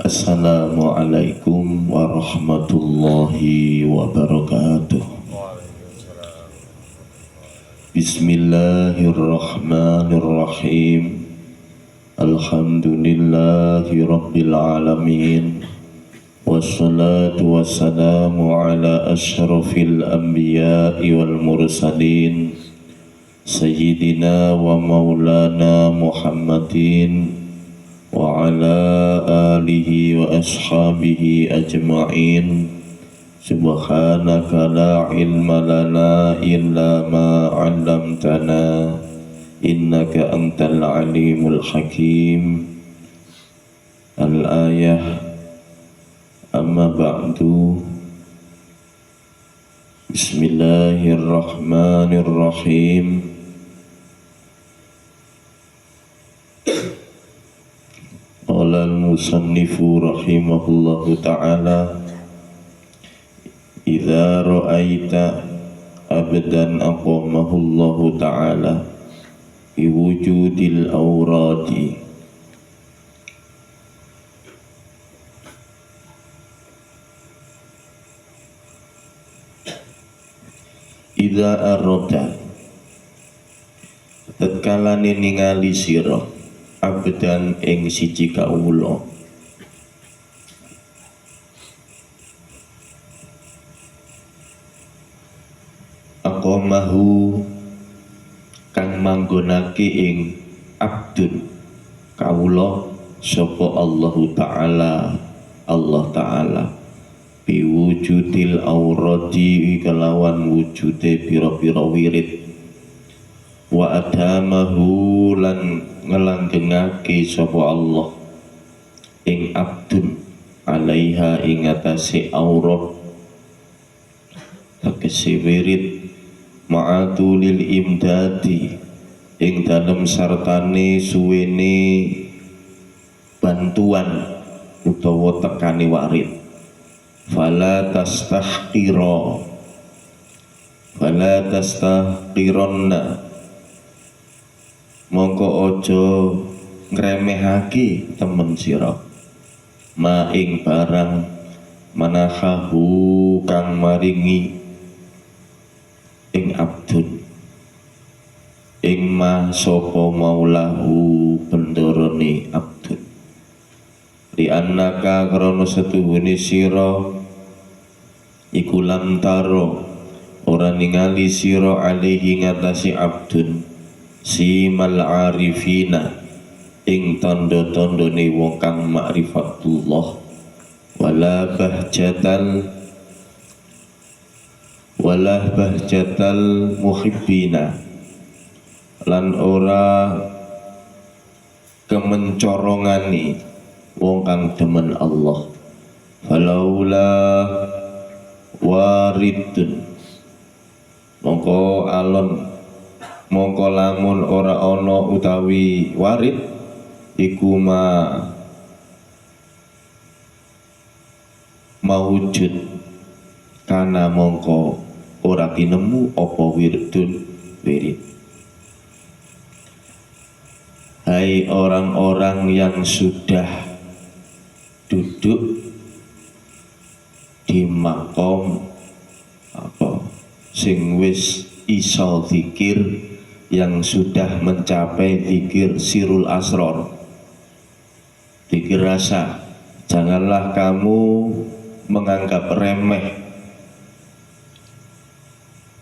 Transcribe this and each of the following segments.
Assalamualaikum warahmatullahi wabarakatuh. Bismillahirrahmanirrahim. Alhamdulillahi rabbil alamin. Wassalatu wassalamu ala asyrafil anbiya'i wal mursalin Sayyidina wa maulana Muhammadin wa ala alihi wa ashabihi ajma'in. Subhanaka la ilma lana illa ma 'allamtana innaka antal alimul hakim. Al-ayah. Amma ba'du. Bismillahirrahmanirrahim. Qala al-musannifu rahimahullahu ta'ala, idza ra'aita abdan aqamahullahu ta'ala bi wujudil awradi idza arada tatkala ningali sira abdan ing siji kawula aqamahu kang manggonake ing abdun kawula sapa Allahu ta'ala biwujudil aurati kelawan wujude pira-pira wirid wa adamahu lan ngelanggengake sapa Allah ing abdun alaiha ing atase aurat tegese wirid ma'atulil imdadi ing dalem sartane suwene bantuan utawa tekane warid fala tastahqironna mongko ojo ngremehake temen sira ma ing barang manahahu kang maringi ing abdun ing ma sapa maulahu bendorone abdun li annaka krana setuhune sira iku lam taro ora ningali sira alaihi ngatasi abdun simal arifina ing tanda-tandane wong kang ma'rifatullah wala bahjatal muhibbina lan ora kemencorongani wong kang demen Allah falaula waridun mongko lamun ora ana utawi warid iku mawujud kana mongko ora tinemu apa wirid. Hai orang-orang yang sudah duduk di makom sing wis iso zikir, yang sudah mencapai zikir sirul asror, zikir rasa, janganlah kamu menganggap remeh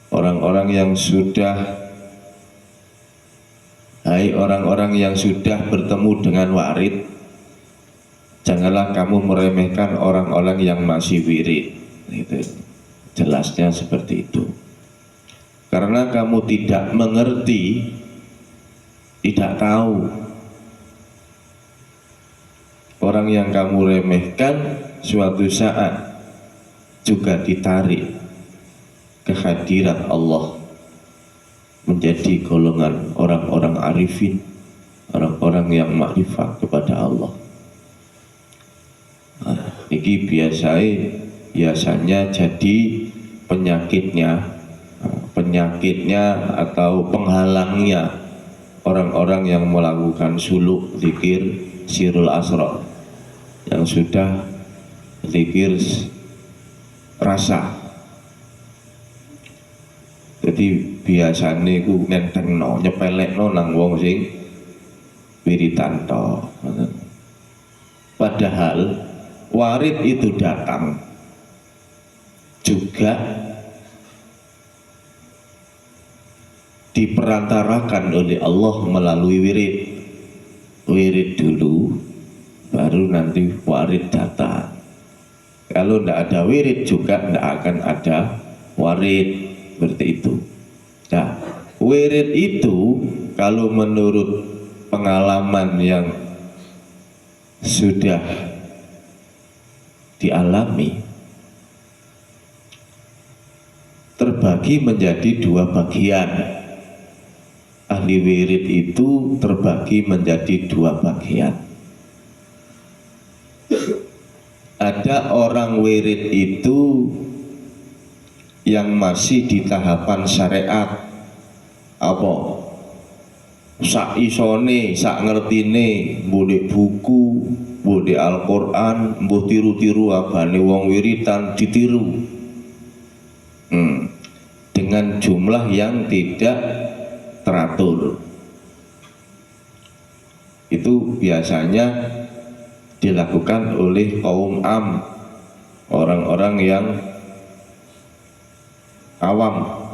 orang-orang yang sudah hai orang-orang yang sudah bertemu dengan warid, janganlah kamu meremehkan orang-orang yang masih wirid. Itu jelasnya seperti itu. Karena kamu tidak mengerti, tidak tahu, orang yang kamu remehkan suatu saat juga ditarik ke hadirat Allah, menjadi golongan orang-orang arifin, orang-orang yang makrifat kepada Allah. Ini biasanya jadi penyakitnya atau penghalangnya orang-orang yang melakukan suluk zikir sirul asrar. yang sudah zikir rasa. Jadi biasane ku nentengno, nyepelekno nang wong sing wiridan to. Padahal warid itu datang juga diperantarakan oleh Allah melalui wirid. Wirid dulu, baru nanti warid datang. Kalau tidak ada wirid juga tidak akan ada warid, seperti itu. Nah, wirid itu kalau menurut pengalaman yang sudah dialami terbagi menjadi dua bagian. Ahli wirid itu terbagi menjadi dua bagian. Ada orang wirid itu yang masih di tahapan syariat, apa sak isone, sak ngertine, boleh buku, boleh Al-Quran, mbuh tiru-tiru abane wong wiritan ditiru dengan jumlah yang tidak teratur. Itu biasanya dilakukan oleh kaum am, orang-orang yang awam.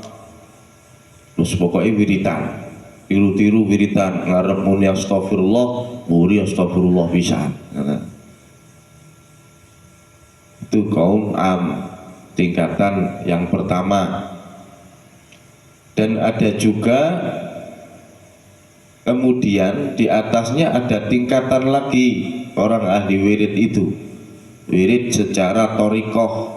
Terus pokoknya wiritan, tiru-tiru wiritan, ngarep muni astagfirullah, muri astagfirullah pisan. Itu kaum am, tingkatan yang pertama. Dan ada juga kemudian di atasnya ada tingkatan lagi orang ahli wirid itu. Wirid secara thariqah.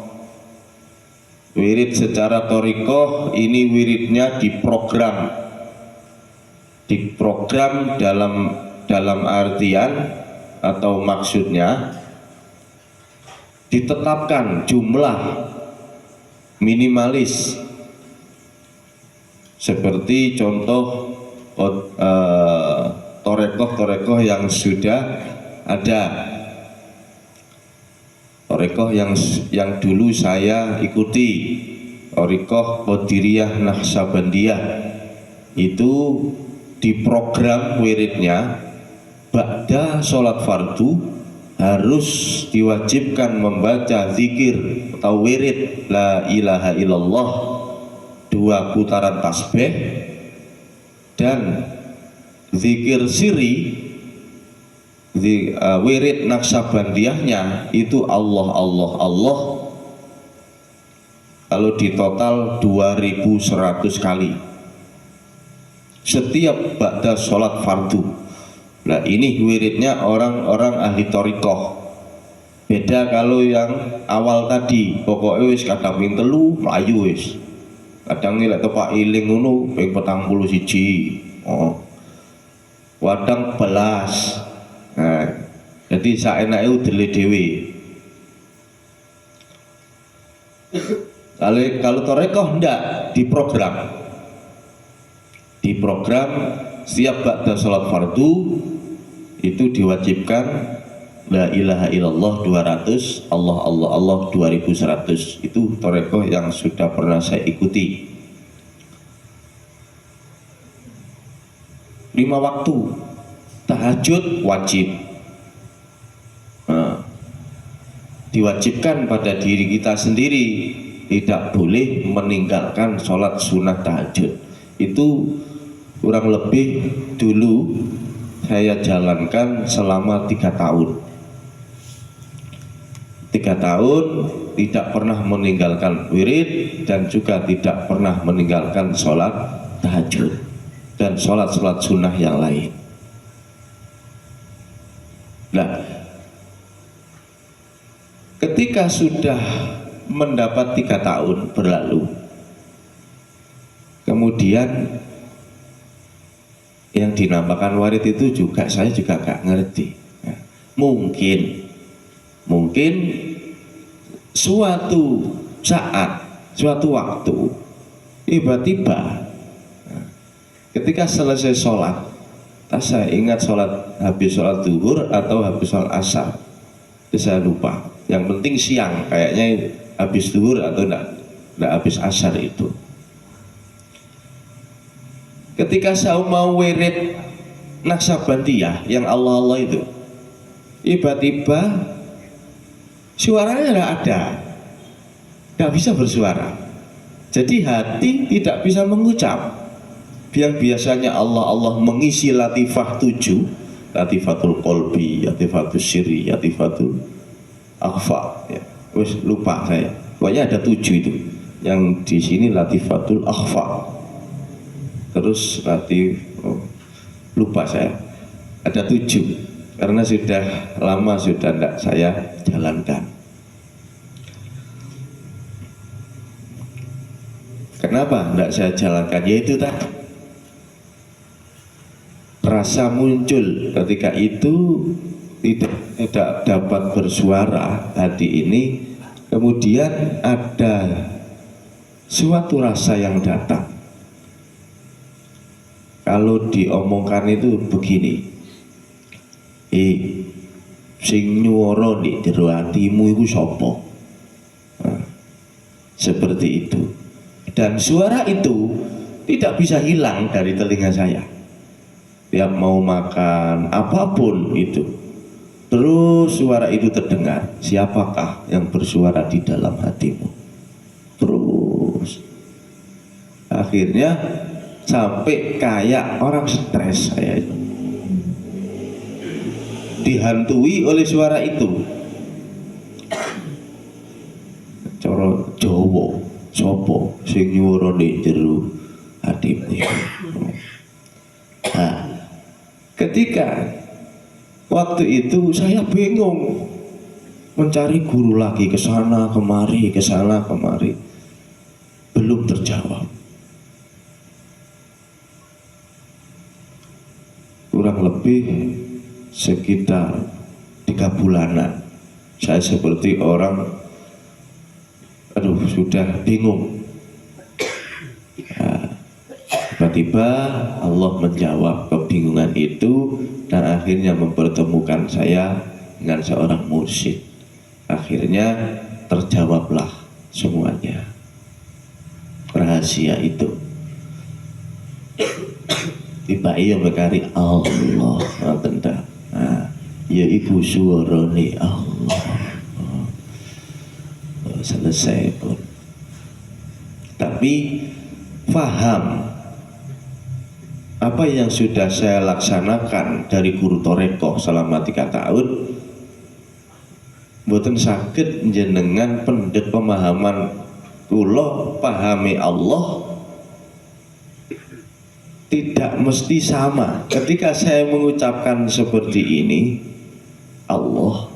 Wirid secara thariqah ini wiridnya diprogram. Diprogram dalam artian atau maksudnya ditetapkan jumlah minimalis. Seperti contoh torekoh yang sudah ada, torekoh yang dulu saya ikuti, torekoh Qadiriyah Naqsabandiyah, itu diprogram wiridnya ba'da sholat fardu harus diwajibkan membaca zikir atau wirid la ilaha illallah 2 putaran tasbih, dan zikir siri wirid Naqsabandiyahnya itu Allah Allah Allah, kalau di total 2100 kali setiap ba'da sholat fardu. Nah ini wiridnya orang-orang ahli thariqah. Beda kalau yang awal tadi, pokoknya wis kadang ping telu mlayu wis. Kadang nilai tepak iling ngono ping 41. Wadang belas. Nah, jadi saenake udele dhewe. Kalau thariqah ndak diprogram. Diprogram setiap ba'da salat fardu itu diwajibkan la ilaha illallah 200, Allah Allah Allah 2100. Itu thariqah yang sudah pernah saya ikuti. 5 waktu tahajud wajib. Nah, diwajibkan pada diri kita sendiri, tidak boleh meninggalkan sholat sunnah tahajud. Itu kurang lebih dulu saya jalankan selama 3 tahun. 3 tahun tidak pernah meninggalkan wirid dan juga tidak pernah meninggalkan sholat tahajud dan sholat-sholat sunnah yang lain. Nah, ketika sudah mendapat 3 tahun berlalu, kemudian yang dinamakan warid itu juga saya juga gak ngerti. Nah, mungkin suatu saat, suatu waktu, tiba-tiba ketika selesai sholat, saya ingat sholat habis sholat zuhur atau habis sholat asar, itu saya lupa. Yang penting siang, kayaknya habis zuhur atau enggak habis asar itu. Ketika saya mau wirid Naksabandiyah yang Allah itu, tiba-tiba suaranya tidak ada, tidak bisa bersuara. Jadi hati tidak bisa mengucap. Yang biasanya Allah mengisi latifah 7, latifatul qalbi, latifatul syirri, latifatul akhfa. Ya, wis lupa saya. Pokoknya ada 7 itu. Yang di sini latifatul akhfa. Terus lupa saya. Ada 7. Karena sudah lama sudah tidak saya jalankan. Kenapa tidak saya jalankan? Yaitu tadi rasa muncul ketika itu tidak dapat bersuara hati ini, kemudian ada suatu rasa yang datang. Kalau diomongkan itu begini, sing nyuwara di jero atimu iku sapa? Nah, seperti itu. Dan suara itu tidak bisa hilang dari telinga saya. Tiap mau makan apapun itu, terus suara itu terdengar. Siapakah yang bersuara di dalam hatimu? Terus akhirnya sampai kayak orang stres saya itu, dihantui oleh suara itu. Cara Jawa, sopo sing nyuwara ning jero hatimu. Nah, ketika waktu itu saya bingung mencari guru lagi, ke sana kemari, belum terjawab. Kurang lebih sekitar 3 bulanan saya seperti orang sudah bingung. Nah, tiba-tiba Allah menjawab kebingungan itu dan akhirnya mempertemukan saya dengan seorang mursyid. Akhirnya terjawablah semuanya, rahasia itu. Tiba iya bekari Allah tentang, ya ibu suarane Allah. Selesai pun. Tapi faham apa yang sudah saya laksanakan dari guru Torekoh selama 3 tahun, mboten saged jenengan pendet pemahaman kula pahami Allah tidak mesti sama. Ketika saya mengucapkan seperti ini, Allah,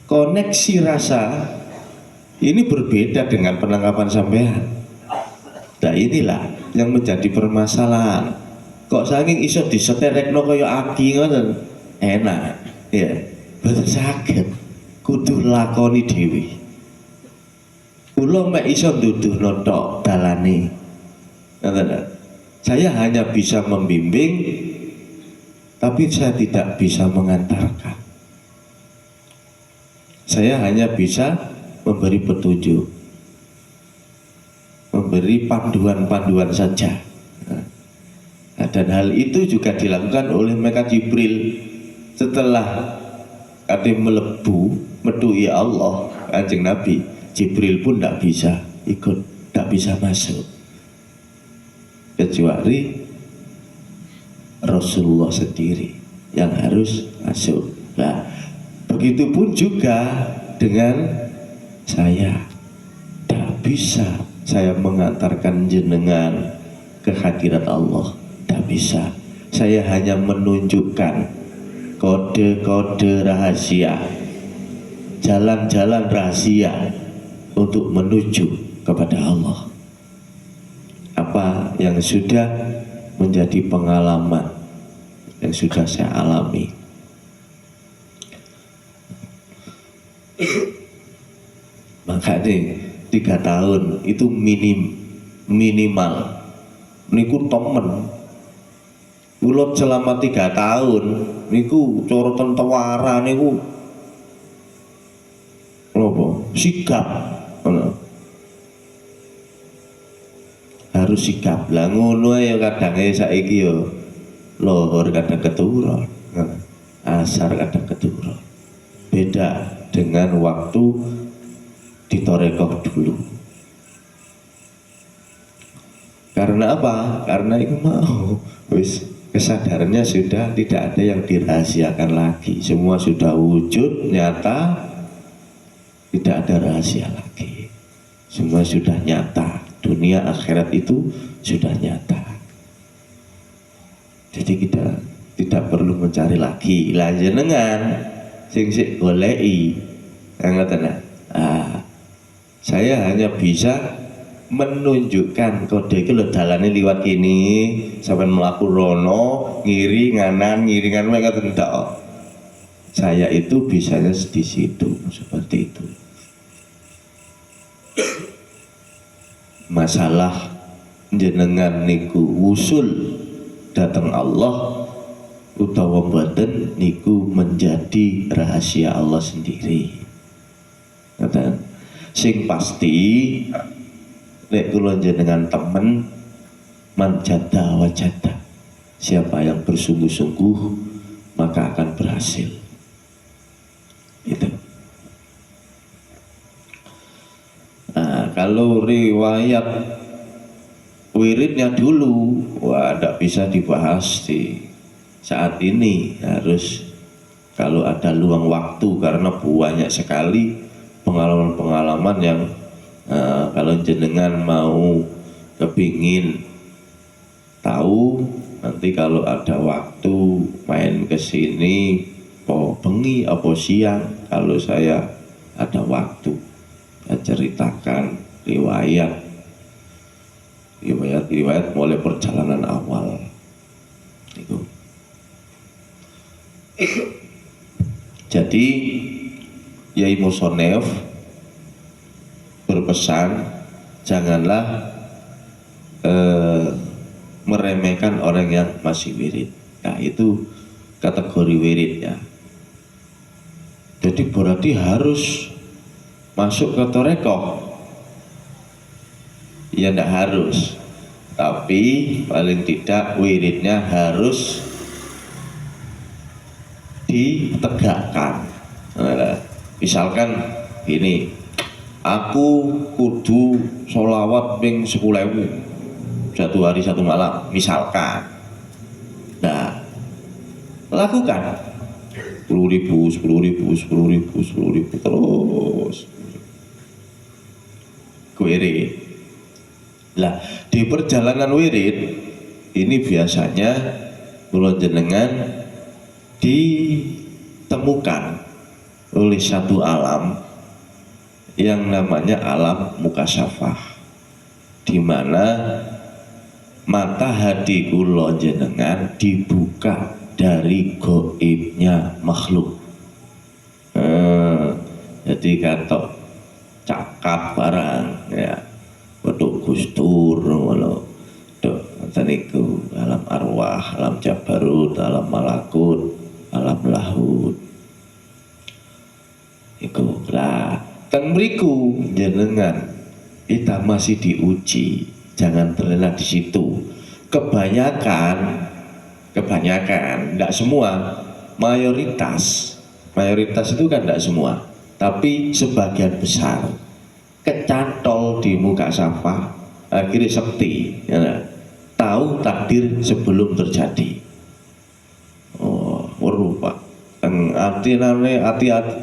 koneksi rasa ini berbeda dengan penangkapan sampean. Nah inilah yang menjadi permasalahan. Kok saking iso diseterekno kaya aki ngoten enak ya, boten saged, kudu lakoni dhewe. Kula mek iso nduduhno tok dalane, ngoten. Saya hanya bisa membimbing, tapi saya tidak bisa mengantarkan. Saya hanya bisa memberi petunjuk, memberi panduan-panduan saja. Nah, dan hal itu juga dilakukan oleh Malaikat Jibril. Setelah kata melebu medui Allah Kanjeng Nabi, Jibril pun tidak bisa ikut, tidak bisa masuk, kecuali Rasulullah sendiri yang harus masuk. Nah, begitupun juga dengan saya, tidak bisa saya mengantarkan jenengan ke hadirat Allah, tidak bisa. Saya hanya menunjukkan kode-kode rahasia, jalan-jalan rahasia untuk menuju kepada Allah. Apa yang sudah menjadi pengalaman yang sudah saya alami. Makanya 3 tahun itu minimal. Niku temen. Kula selama 3 tahun niku coroten tawara niku sigap. Harus sikap. Lah ngono ya kadang saiki yo lohor kadang keturun, asar kadang keturun. Beda dengan waktu ditorekoh dulu. Karena apa? Karena itu mau wis kesadarannya sudah tidak ada yang dirahasiakan lagi. Semua sudah wujud nyata, tidak ada rahasia lagi. Semua sudah nyata. Dunia akhirat itu sudah nyata. Jadi kita tidak perlu mencari lagi. Lah jenengan sing sik goleki ngoten. Saya hanya bisa menunjukkan kode iki lho dalane liwat kini, sampean mlaku rono, ngiri nganan ngoten tok. Saya itu bisanya di situ seperti itu. Masalah jenengan niku wusul datang Allah utawa mboten niku menjadi rahasia Allah sendiri. Ngoten. Sing pasti nek kula jenengan temen manjada wajada. Siapa yang bersungguh-sungguh maka akan berhasil. Itu. Nah, kalau riwayat wiridnya dulu, wah tidak bisa dibahas di saat ini. Harus kalau ada luang waktu karena banyak sekali pengalaman-pengalaman yang kalau jenengan mau kepingin tahu, nanti kalau ada waktu main ke sini, bengi apa siang, kalau saya ada waktu ceritakan riwayat mulai perjalanan awal itu. Jadi Yai Musonef berpesan janganlah meremehkan orang yang masih wirid. Nah itu kategori wirid ya. Jadi berarti harus masuk ke torekoh. Ya tidak harus, tapi paling tidak wiridnya harus ditegakkan. Nah, misalkan ini, aku kudu sholawat ping 10.000 satu hari satu malam, misalkan. Nah, lakukan 10.000 terus wirid. Lah di perjalanan wirid ini biasanya kula jenengan ditemukan oleh satu alam yang namanya alam mukasyafah, di mana mata hati kula jenengan dibuka dari gaibnya makhluk. Jadi katok cakap barang ya, wedhuk Gustur ngono. Dok ngoten niku alam arwah, alam jabarut, alam malakut, alam lahut. Iku lah teng mriku jenengan kita masih diuji, jangan terlena di situ. Kebanyakan enggak semua, mayoritas itu kan enggak semua, tapi sebagian besar kecantol di muka safah akhirnya sekti ya, tahu takdir sebelum terjadi. Rupa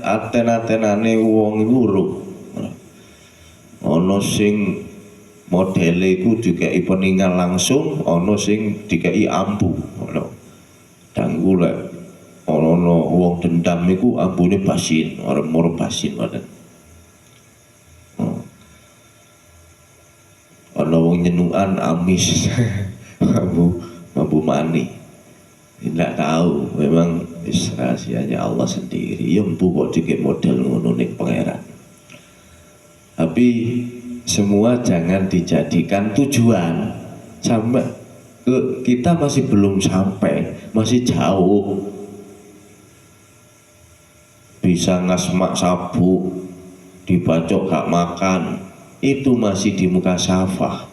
atenane wong iku weruh. Ana sing modele iku dikeki peningal langsung, ana sing dikeki ampu ngono. Dangku lek ana wong dendam iku ambune basin, ora moro basin ngoten. Ana wong nyenukan amis mampu mani. Tidak tahu, memang rahasianya Allah sendiri. Ya empu kok dikek model ngono ning pangeran. Tapi semua jangan dijadikan tujuan. Sampai kita masih belum sampai, masih jauh. Bisa ngasmak sabuk dibacok gak makan, itu masih di mukasyafah.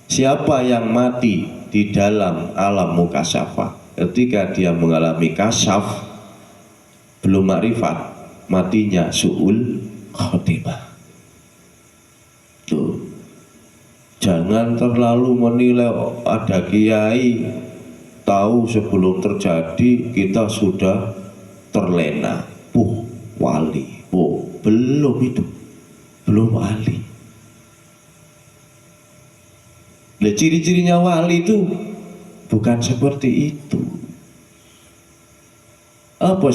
Siapa yang mati di dalam alam mukasyafah ketika dia mengalami kasyaf belum makrifat, matinya su'ul khotimah. Tuh, jangan terlalu menilai ada kiai tahu sebelum terjadi kita sudah terlena. Wali, belum itu, belum wali. Nah, ciri-cirinya wali itu bukan seperti itu. Apa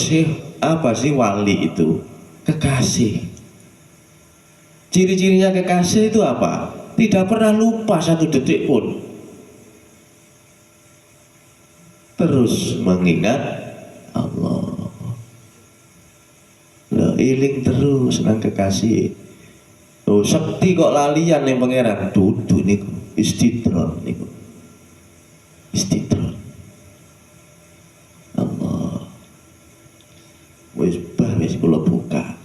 sih wali itu? Kekasih. Ciri-cirinya kekasih itu apa? Tidak pernah lupa satu detik pun. Terus mengingat Allah. Loh, iling terus nang kekasih. Oh, sekti kok lalian yang pangeran duduk niku. Istidron niku. Istidron. Allah. Wis kula buka.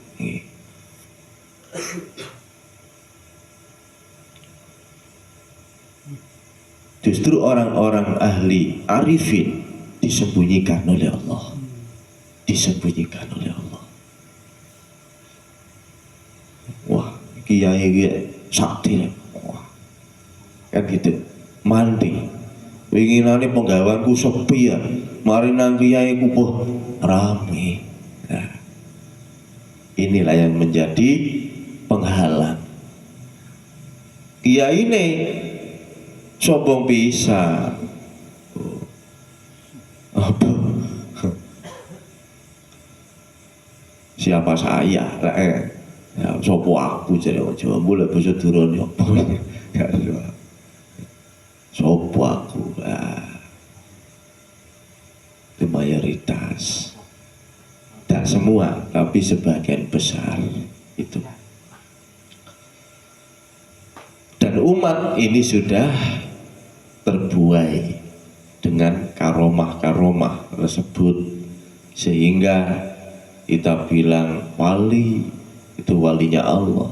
Justru orang-orang ahli arifin disembunyikan oleh Allah. Disembunyikan oleh Allah. Wah, kiai sakti. Kan gitu, mandi winginane penggawaanku sepi ya, mari nang kiai kupuh rame. Nah, inilah yang menjadi penghalang. Kiai ini sombong bisa apa? Siapa saya? Ya, sopo aku jadi Jawa mulai bisa turun ya. Sopo aku itu mayoritas, tak semua tapi sebagian besar itu. Dan umat ini sudah terbuai dengan karomah-karomah tersebut sehingga kita bilang wali itu walinya Allah,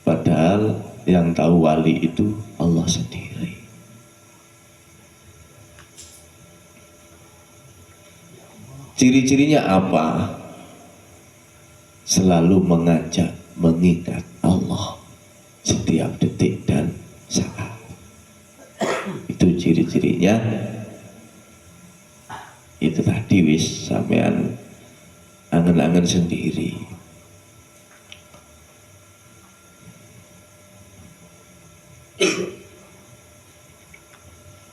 padahal yang tahu wali itu Allah sendiri. Ciri-cirinya apa? Selalu mengajak, mengingat Allah setiap detik dan saat. Itu ciri-cirinya. Itu tadi wis sampean angen-angen sendiri.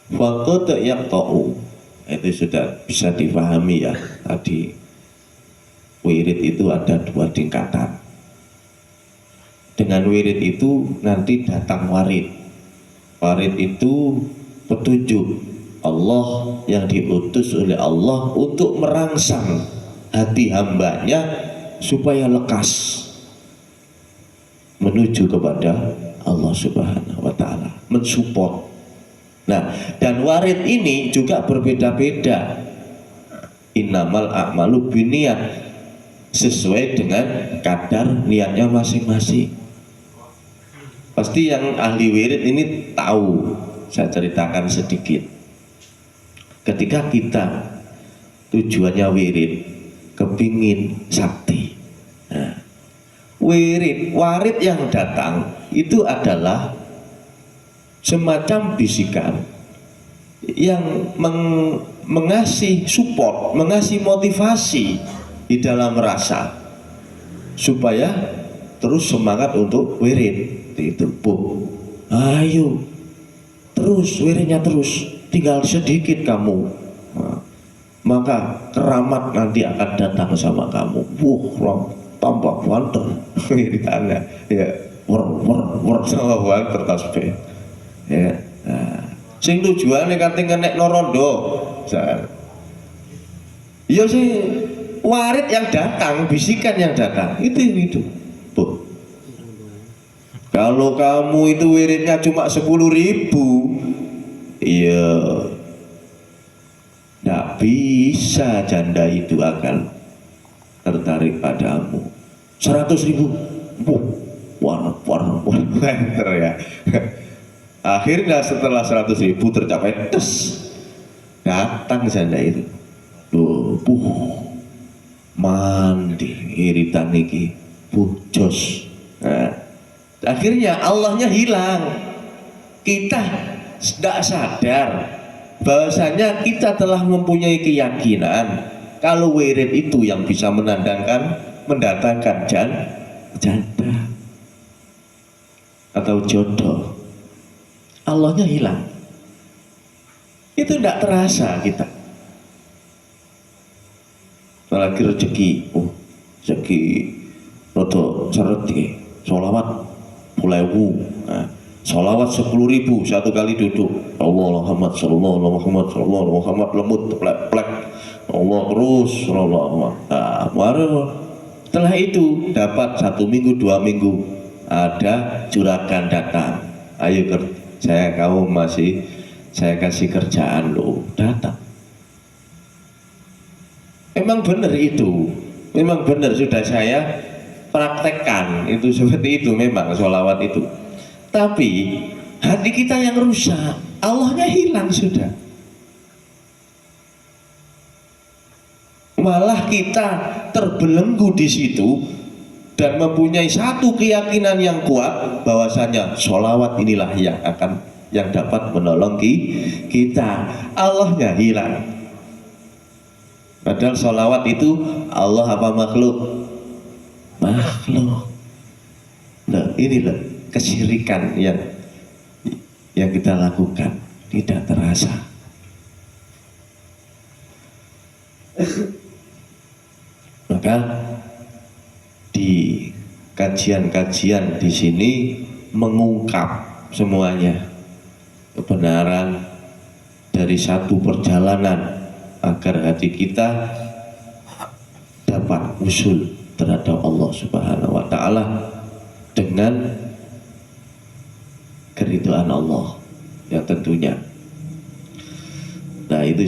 Faqad yaqta'u, itu sudah bisa dipahami ya. Tadi wirid itu ada 2 tingkatan. Dengan wirid itu nanti datang warid. Warid itu petunjuk Allah yang diutus oleh Allah untuk merangsang hati hambanya supaya lekas menuju kepada Allah Subhanahu wa Ta'ala, mensupport. Nah, dan warid ini juga berbeda-beda. Innamal a'malu binniyat, sesuai dengan kadar niatnya masing-masing. Pasti yang ahli wirid ini tahu. Saya ceritakan sedikit. Ketika kita tujuannya wirid, kepingin sakti. Nah, warid yang datang itu adalah semacam bisikan yang mengasih support, mengasih motivasi di dalam rasa supaya terus semangat untuk wirid. Itu ayo terus wiridnya terus, tinggal sedikit kamu, nah, maka keramat nanti akan datang sama kamu. Tambah wanter wiridane ya, wer sama wanter tasbih ya. Nah, sing tujuane kate ngenek rondo ya sih, warid yang datang, bisikan yang datang itu. Kalau kamu itu wiridnya cuma 10.000, iya, tidak bisa janda itu akan tertarik padamu. 100.000, warna meter ya. Akhirnya setelah 100.000 tercapai, datang janda itu. Mandi iritan iki, jos. Nah, akhirnya Allahnya hilang. Kita tidak sadar bahwasanya kita telah mempunyai keyakinan kalau wirid itu yang bisa mendatangkan janda atau jodoh. Allahnya hilang. Itu tidak terasa kita. Apalagi rezeki, rezeki rodo seret iki, sholawat 10.000. Nah, sholawat 10.000 satu kali duduk. Allah Muhammad sallallahu Muhammad sallallahu Muhammad lemut plek Allah terus sallallahu. Nah, baru setelah itu dapat 1 minggu 2 minggu ada juragan datang. Ayo saya kasih kerjaan lo, datang. Memang benar itu, memang benar sudah saya praktekkan itu seperti itu memang sholawat itu. Tapi hati kita yang rusak, Allahnya hilang sudah. Malah kita terbelenggu di situ dan mempunyai satu keyakinan yang kuat bahwasanya sholawat inilah yang dapat menolong kita. Allahnya hilang. Padahal sholawat itu Allah apa makhluk? Makhluk. Nah, inilah kesyirikan yang kita lakukan tidak terasa. Maka di kajian-kajian di sini mengungkap semuanya kebenaran dari satu perjalanan agar hati kita dapat usul terhadap Allah Subhanahu wa Ta'ala dengan keridhaan Allah yang tentunya. Nah, itu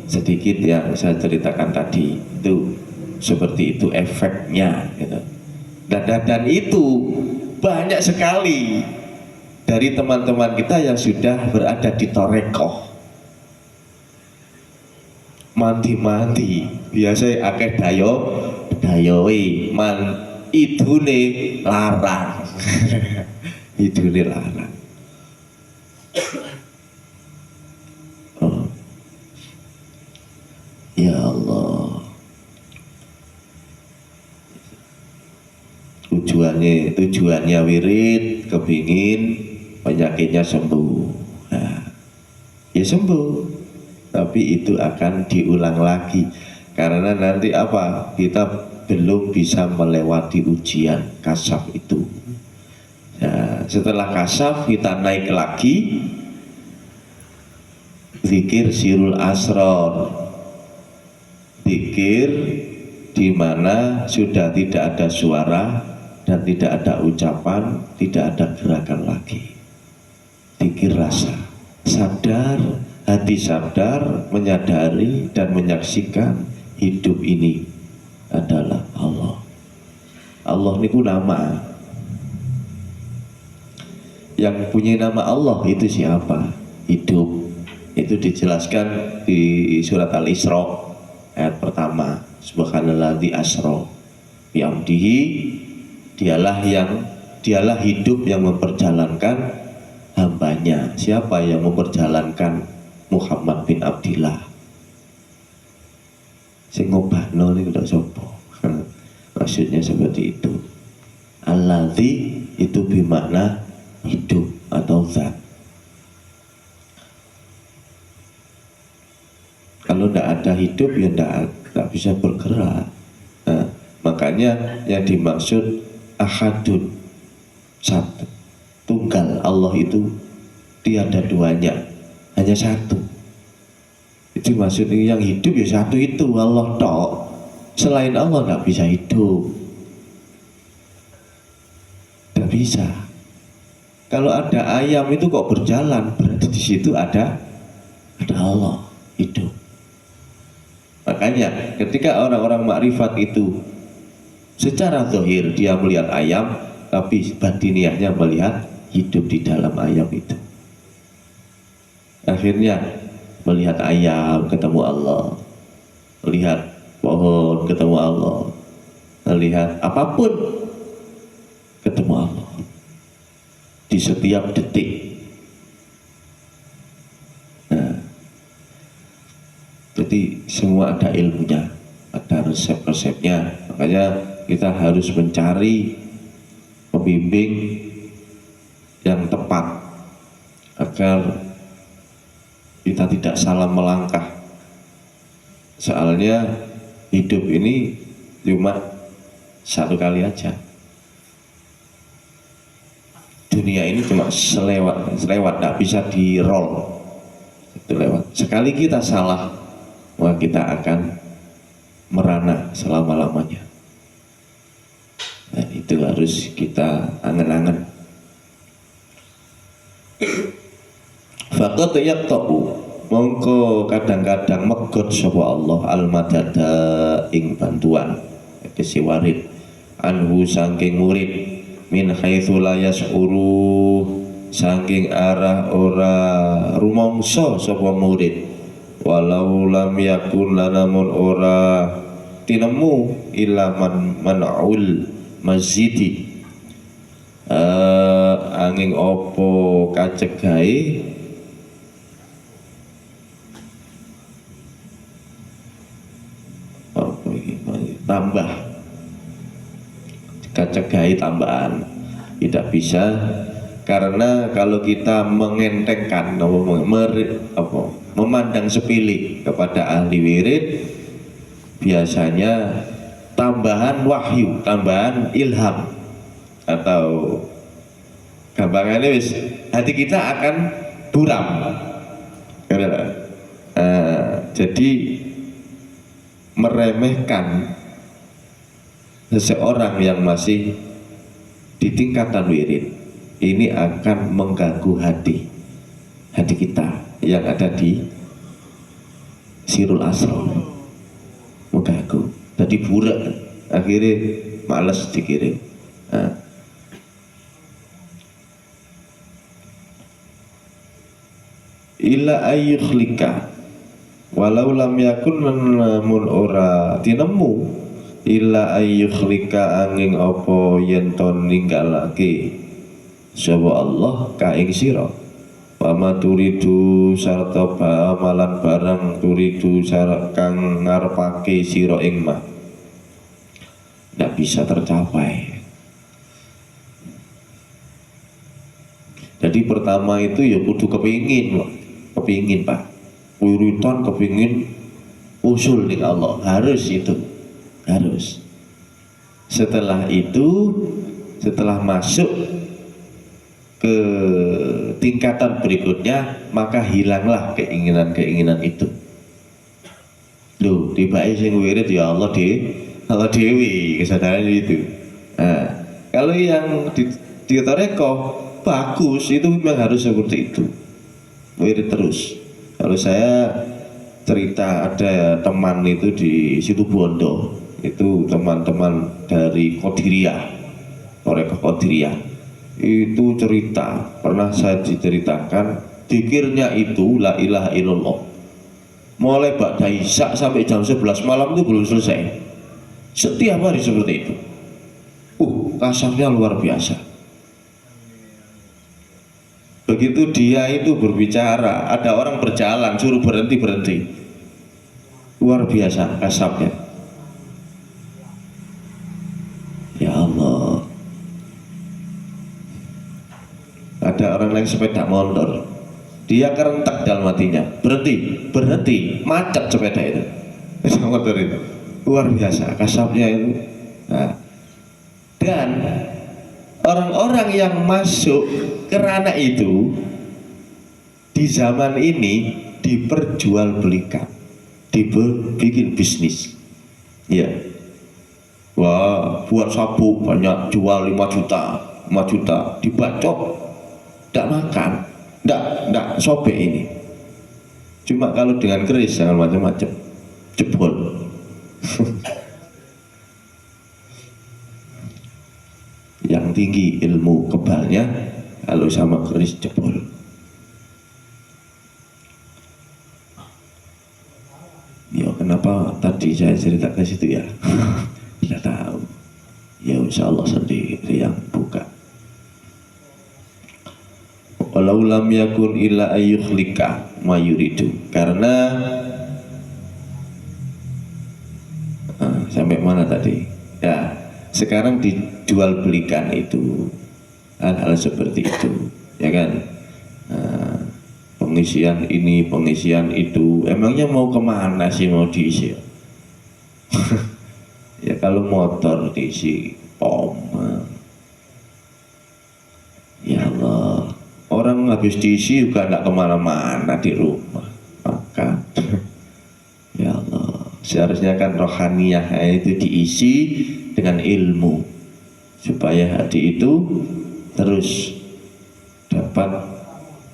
sedikit yang saya ceritakan tadi, itu seperti itu efeknya gitu. Dan itu banyak sekali dari teman-teman kita yang sudah berada di Torekoh. Mandi biasa akeh dayoe man idune larang. Idune larang. Oh. Ya Allah, tujuannya wirid kepingin penyakitnya sembuh. Nah, ya sembuh. Tapi itu akan diulang lagi karena nanti apa, kita belum bisa melewati ujian kasyaf itu. Nah, setelah kasyaf kita naik lagi zikir sirul asrar, zikir di mana sudah tidak ada suara dan tidak ada ucapan, tidak ada gerakan lagi. Zikir rasa, sadar, hati sadar, menyadari dan menyaksikan hidup ini adalah Allah. Allah niku nama. Yang punya nama Allah itu siapa? Hidup. Itu dijelaskan di surat Al-Isra ayat pertama. Subhanalladzi asra bihamdihi, dialah hidup yang memperjalankan hambanya. Siapa yang memperjalankan? Muhammad bin Abdillah. Sing ngobahno niku ndak sapa. Maksudnya seperti itu. Alladzi itu bermakna hidup atau zat. Kalau tidak ada hidup ya tidak bisa bergerak. Nah, makanya yang dimaksud ahadun, satu, tunggal. Allah itu tiada duanya, hanya satu. Itu maksudnya yang hidup ya satu itu, Allah tok. Selain Allah tidak bisa hidup, tidak bisa. Kalau ada ayam itu kok berjalan, berarti di situ ada Allah hidup. Makanya ketika orang-orang makrifat itu Secara zahir dia melihat ayam, tapi batiniahnya melihat hidup di dalam ayam itu. Akhirnya melihat ayam ketemu Allah, melihat pohon ketemu Allah, melihat apapun ketemu Allah di setiap detik. Nah, jadi semua ada ilmunya, ada resep-resepnya. Makanya kita harus mencari pembimbing yang tepat agar kita tidak salah melangkah. Soalnya hidup ini cuma satu kali aja. Dunia ini cuma selewat, tidak bisa di roll. Itu lewat. Sekali kita salah, maka kita akan merana selama-lamanya. Dan itu harus kita angen-angen. Faqad yaqta'u, mongko kadang-kadang megot sapa Allah al-madada ing bantuan kesi warid anhu saking murid min haitsu la yas'uru saking arah ora rumangsa sapa murid walau lam yakun lanamun ora tinemu illa man'ul masjidi angin opo kacegai tambah kacegai tambahan tidak bisa, karena kalau kita mengentengkan memandang sepilih kepada ahli wirid, biasanya tambahan wahyu, tambahan ilham, atau gampangannya wis hati kita akan buram. Jadi meremehkan seseorang yang masih di tingkatan wirid ini akan mengganggu hati kita yang ada di sirul asal, mengganggu, jadi burak, akhirnya malas dikirim. Illa ayyukhlika walau lam yakun lamun ora tinemu illa ayyukhlika angin apa yen to ninggalake sapa Allah ka ing sira wa ma turidu sarta amalan barang turidu syarat kang ngarepake sira ing mah ndak bisa tercapai. Jadi pertama itu ya kudu kepingin Pak, wiritan kepingin usul ning Allah, harus itu, harus. Setelah itu, setelah masuk ke tingkatan berikutnya, maka hilanglah keinginan-keinginan itu. Loh, tiba-tiba sing wirid ya Allah dewi kesadaran itu. Nah, kalau yang di toreko bagus, itu memang harus seperti itu, wirid terus. Kalau saya cerita ada teman itu di Situbondo, itu teman-teman dari Qadiriyah, Toreko Qadiriyah, itu cerita, pernah saya diceritakan, zikirnya itu la ilaha illallah mulai ba'da isya sampai jam 11 malam itu belum selesai, setiap hari seperti itu. Kasarnya luar biasa. Begitu dia itu berbicara, ada orang berjalan suruh berhenti, luar biasa kasarnya. Ya Allah, ada orang naik sepeda motor, dia kerentak dalam hatinya, berhenti, macet sepeda itu, motor itu, luar biasa kasarnya itu. Nah, dan orang-orang yang masuk ke ranah itu di zaman ini diperjualbelikan, dibikin bisnis. Ya, wah, buat sapu banyak, jual 5 juta, dibacok, tidak makan, tidak sobek ini. Cuma kalau dengan keris jangan macam-macam, jebol. sedang tinggi ilmu kebalnya, kalau sama keris jebol. Ya kenapa tadi saya cerita ke situ ya? Tidak tahu. Ya insya Allah sendiri yang buka. Walau lam yakun illa ayyukhlika mayuridu. Karena sampai mana tadi? Ya, sekarang dijual belikan itu hal-hal seperti itu, ya kan? Pengisian ini, pengisian itu, emangnya mau kemana sih mau diisi? Ya kalau motor diisi pom, ya Allah, orang habis diisi juga nggak kemana-mana di rumah, maka ya Allah. Seharusnya kan rohaniyah itu diisi dengan ilmu supaya hati itu terus dapat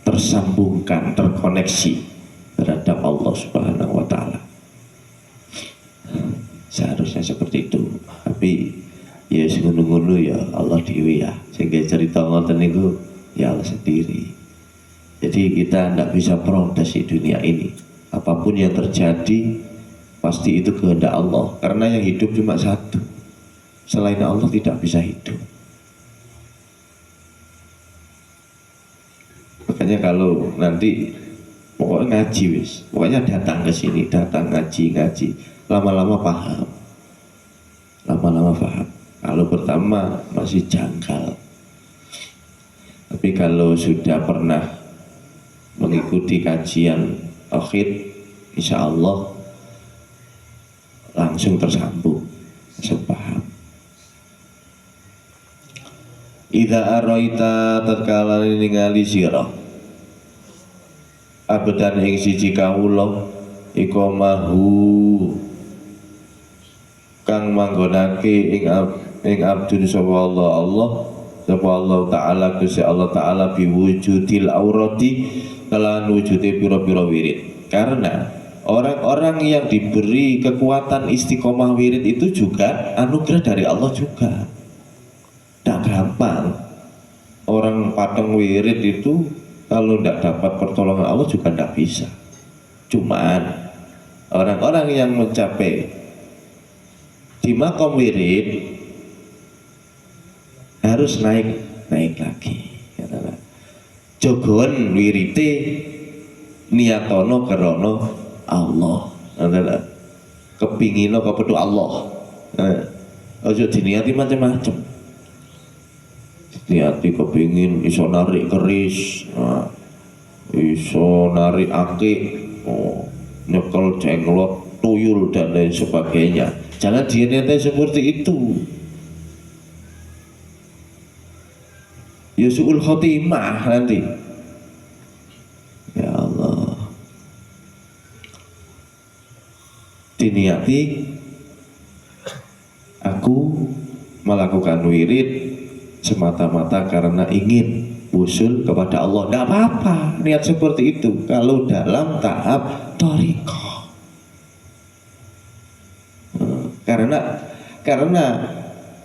tersambungkan, terkoneksi terhadap Allah Subhanahu wa Ta'ala. Seharusnya seperti itu. Tapi ya ngono-ngono ya Allah dewi ya. Sehingga cerita ngoten niku ya Allah sendiri. Jadi kita tidak bisa protes di dunia ini. Apapun yang terjadi pasti itu kehendak Allah, karena yang hidup cuma satu, selain Allah tidak bisa hidup. Makanya kalau nanti pokoknya ngaji wis, pokoknya datang ke sini, datang ngaji, lama-lama paham. Kalau pertama masih janggal, tapi kalau sudah pernah mengikuti kajian tauhid, insya Allah langsung tersambung, langsung paham. Idza araita tatkala ningali sira abadan ing siji kawula iku mahu kang manggonake ing abdun sapa Allah taala Gusti Allah taala biwujudil aurati kelan wujude pira-pira wirid. Karena orang-orang yang diberi kekuatan istiqomah wirid itu juga anugerah dari Allah juga. Tidak gampang. Orang pateng wirid itu kalau tidak dapat pertolongan Allah juga tidak bisa. Cuman orang-orang yang mencapai di makom wirid harus naik lagi. Jogon wirite niatono kerono Allah, adalah kepingino kepedu Allah. Ojo diniati macam-macam. Niati kepingin iso narik keris, iso narik akik, nyekel jenglot, tuyul dan lain sebagainya. Jangan diniati seperti itu. Ya su'ul khotimah nanti. Ya Allah. Diniati aku melakukan wirid semata-mata karena ingin usul kepada Allah. Tidak apa-apa niat seperti itu kalau dalam tahap thariqah. Karena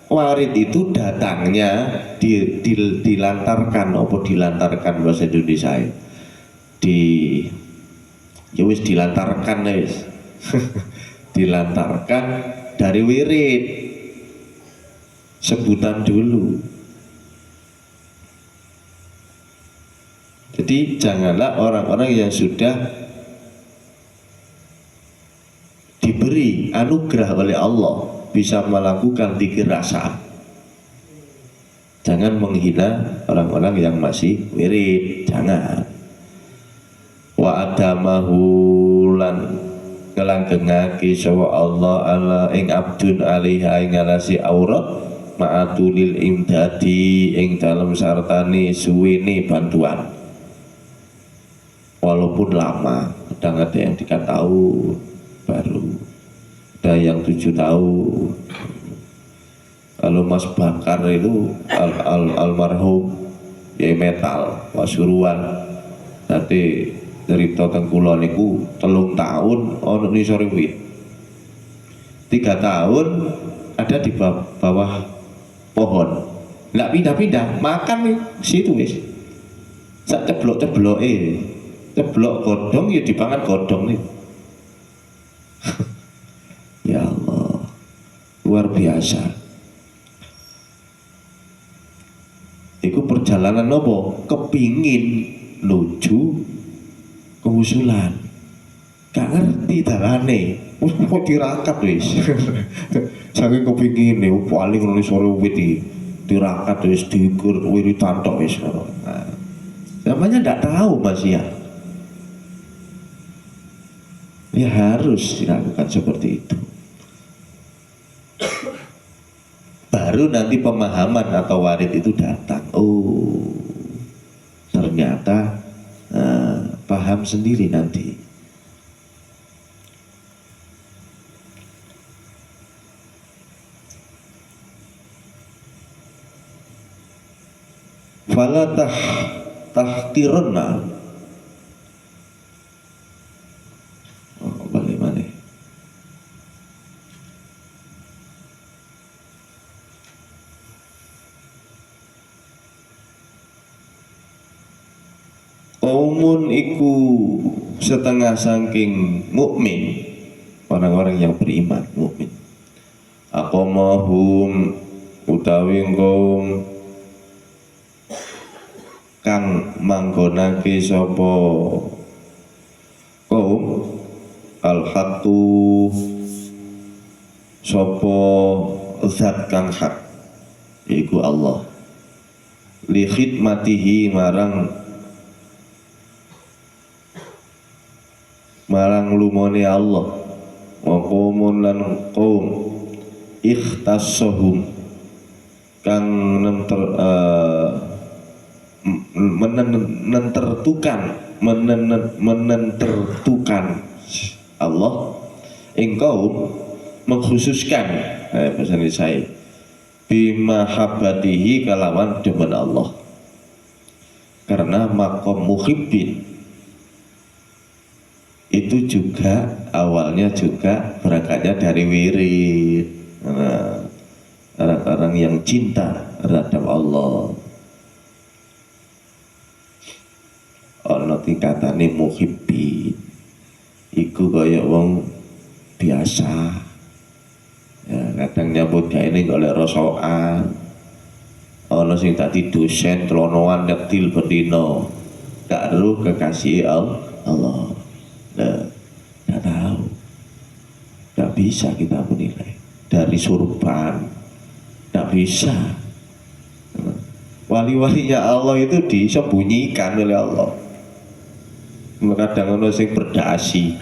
warid itu datangnya dilantarkan bahasa Indonesia dilantarkan guys. Dilantarkan dari wirid, sebutan dulu. Jadi janganlah orang-orang yang sudah diberi anugerah oleh Allah bisa melakukan dzikir rasa, jangan menghina orang-orang yang masih wirid. Jangan. Wa adamahulan kelanggengake sapa Allah ala ing abdun alaiha ing ngalasi aurat ma'atulil imdadi ing dalam sartane suwene bantuan, walaupun lama. Kadang ada yang 3 tahun baru, ada yang 7 tahun. Kalau Mas Bakar itu almarhum ya metal Pasuruan nanti cerita teng kula niku 3 tahun ono nisore wit, 3 tahun ada di bawah pohon nggak pindah-pindah, makan nih situ wis. Sak ceblok-ceblok ceblok godong ya dipangan godong nih. Ya Allah, luar biasa. Iku perjalanan nopo kepingin nuju kewusulan, gak ngerti dalane, kok tirakat wis. Saking kepingin nih paling nulis sore wit tirakat wis diukur wiritan tok wis. Nah, namanya ndak tahu Mas ya. Ya harus dilakukan seperti itu. Baru nanti pemahaman atau warid itu datang. Oh, ternyata paham sendiri nanti. Fala tahqirunna. Oh, bagaimana? Qaumun iku setengah saking mukmin, orang-orang yang beriman mukmin. Aqamahum utawi kaum kang manggonake sapa kaum al-haqqu sapa zat kang hak iku Allah li khidmatihi marang lumone Allah wa qaumun lan qaum ikhtassahum kang menentertukan Allah engkau mengkhususkan pesan saya bimahabbatihi kalawan demen Allah, karena makom muhibbin itu juga awalnya juga berangkatnya dari wirid. Orang-orang yang cinta terhadap Allah ana tingkatane muhibbin iku kaya wong biasa ya, kadang nyambut gawe ning golek rosokan, ana sing dadi dosen tlonoan nyetil bendina gak eruh kekasih Allah. Nggak tahu, nggak bisa kita menilai dari surban, nggak bisa. Wali-walinya Allah itu disembunyikan oleh Allah. Kadang ono sing berdasi,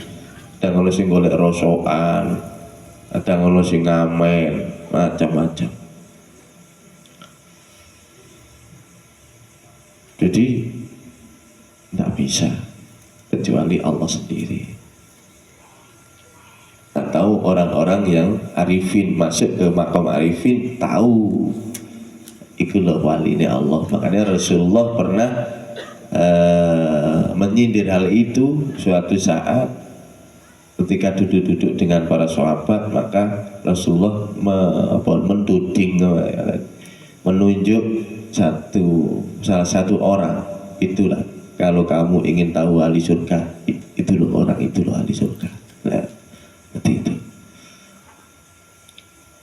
kadang ono sing golek rosokan, kadang ono sing ngamen, macam-macam. Jadi tidak bisa kecuali Allah sendiri. Tak tahu orang-orang yang arifin masuk ke makam arifin tahu itulah walinya Allah. Makanya Rasulullah pernah menyindir hal itu suatu saat ketika duduk-duduk dengan para sahabat, maka Rasulullah mentuding, menunjuk salah satu orang, itulah kalau kamu ingin tahu ahli surga, itu loh orang, itu loh ahli surga. Nah, seperti itu.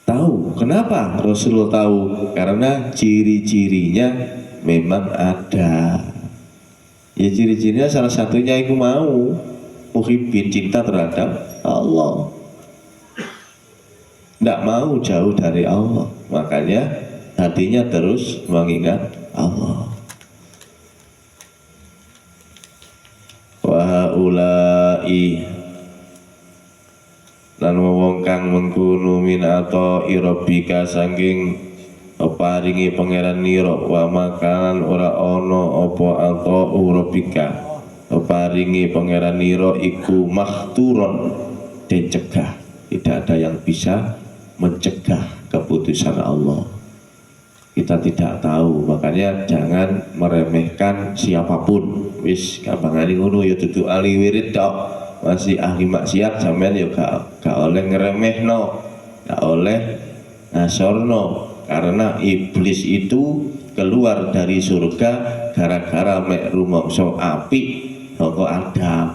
Tahu kenapa Rasulullah tahu? Karena ciri-cirinya memang ada. Ya ciri-cirinya salah satunya itu mau muhibbin, cinta terhadap Allah, tidak mau jauh dari Allah, makanya hatinya terus mengingat Allah. Wa ulai lan wong kang mengkono min ata'i rabbika saking paringi pangeran nira, wa makanan ora ana apa ata'u rabbika paringi pangeran nira iku mahturon dicegah. Tidak ada yang bisa mencegah keputusan Allah. Kita tidak tahu, makanya jangan meremehkan siapapun. Wis gampangane ngono ya, dudu ahli wirid tok, masih ahli maksiat sampean ya gak oleh ngeremehno, gak oleh ngasorno. karena iblis itu keluar dari surga gara-gara mek rumangsa apik saka Adam.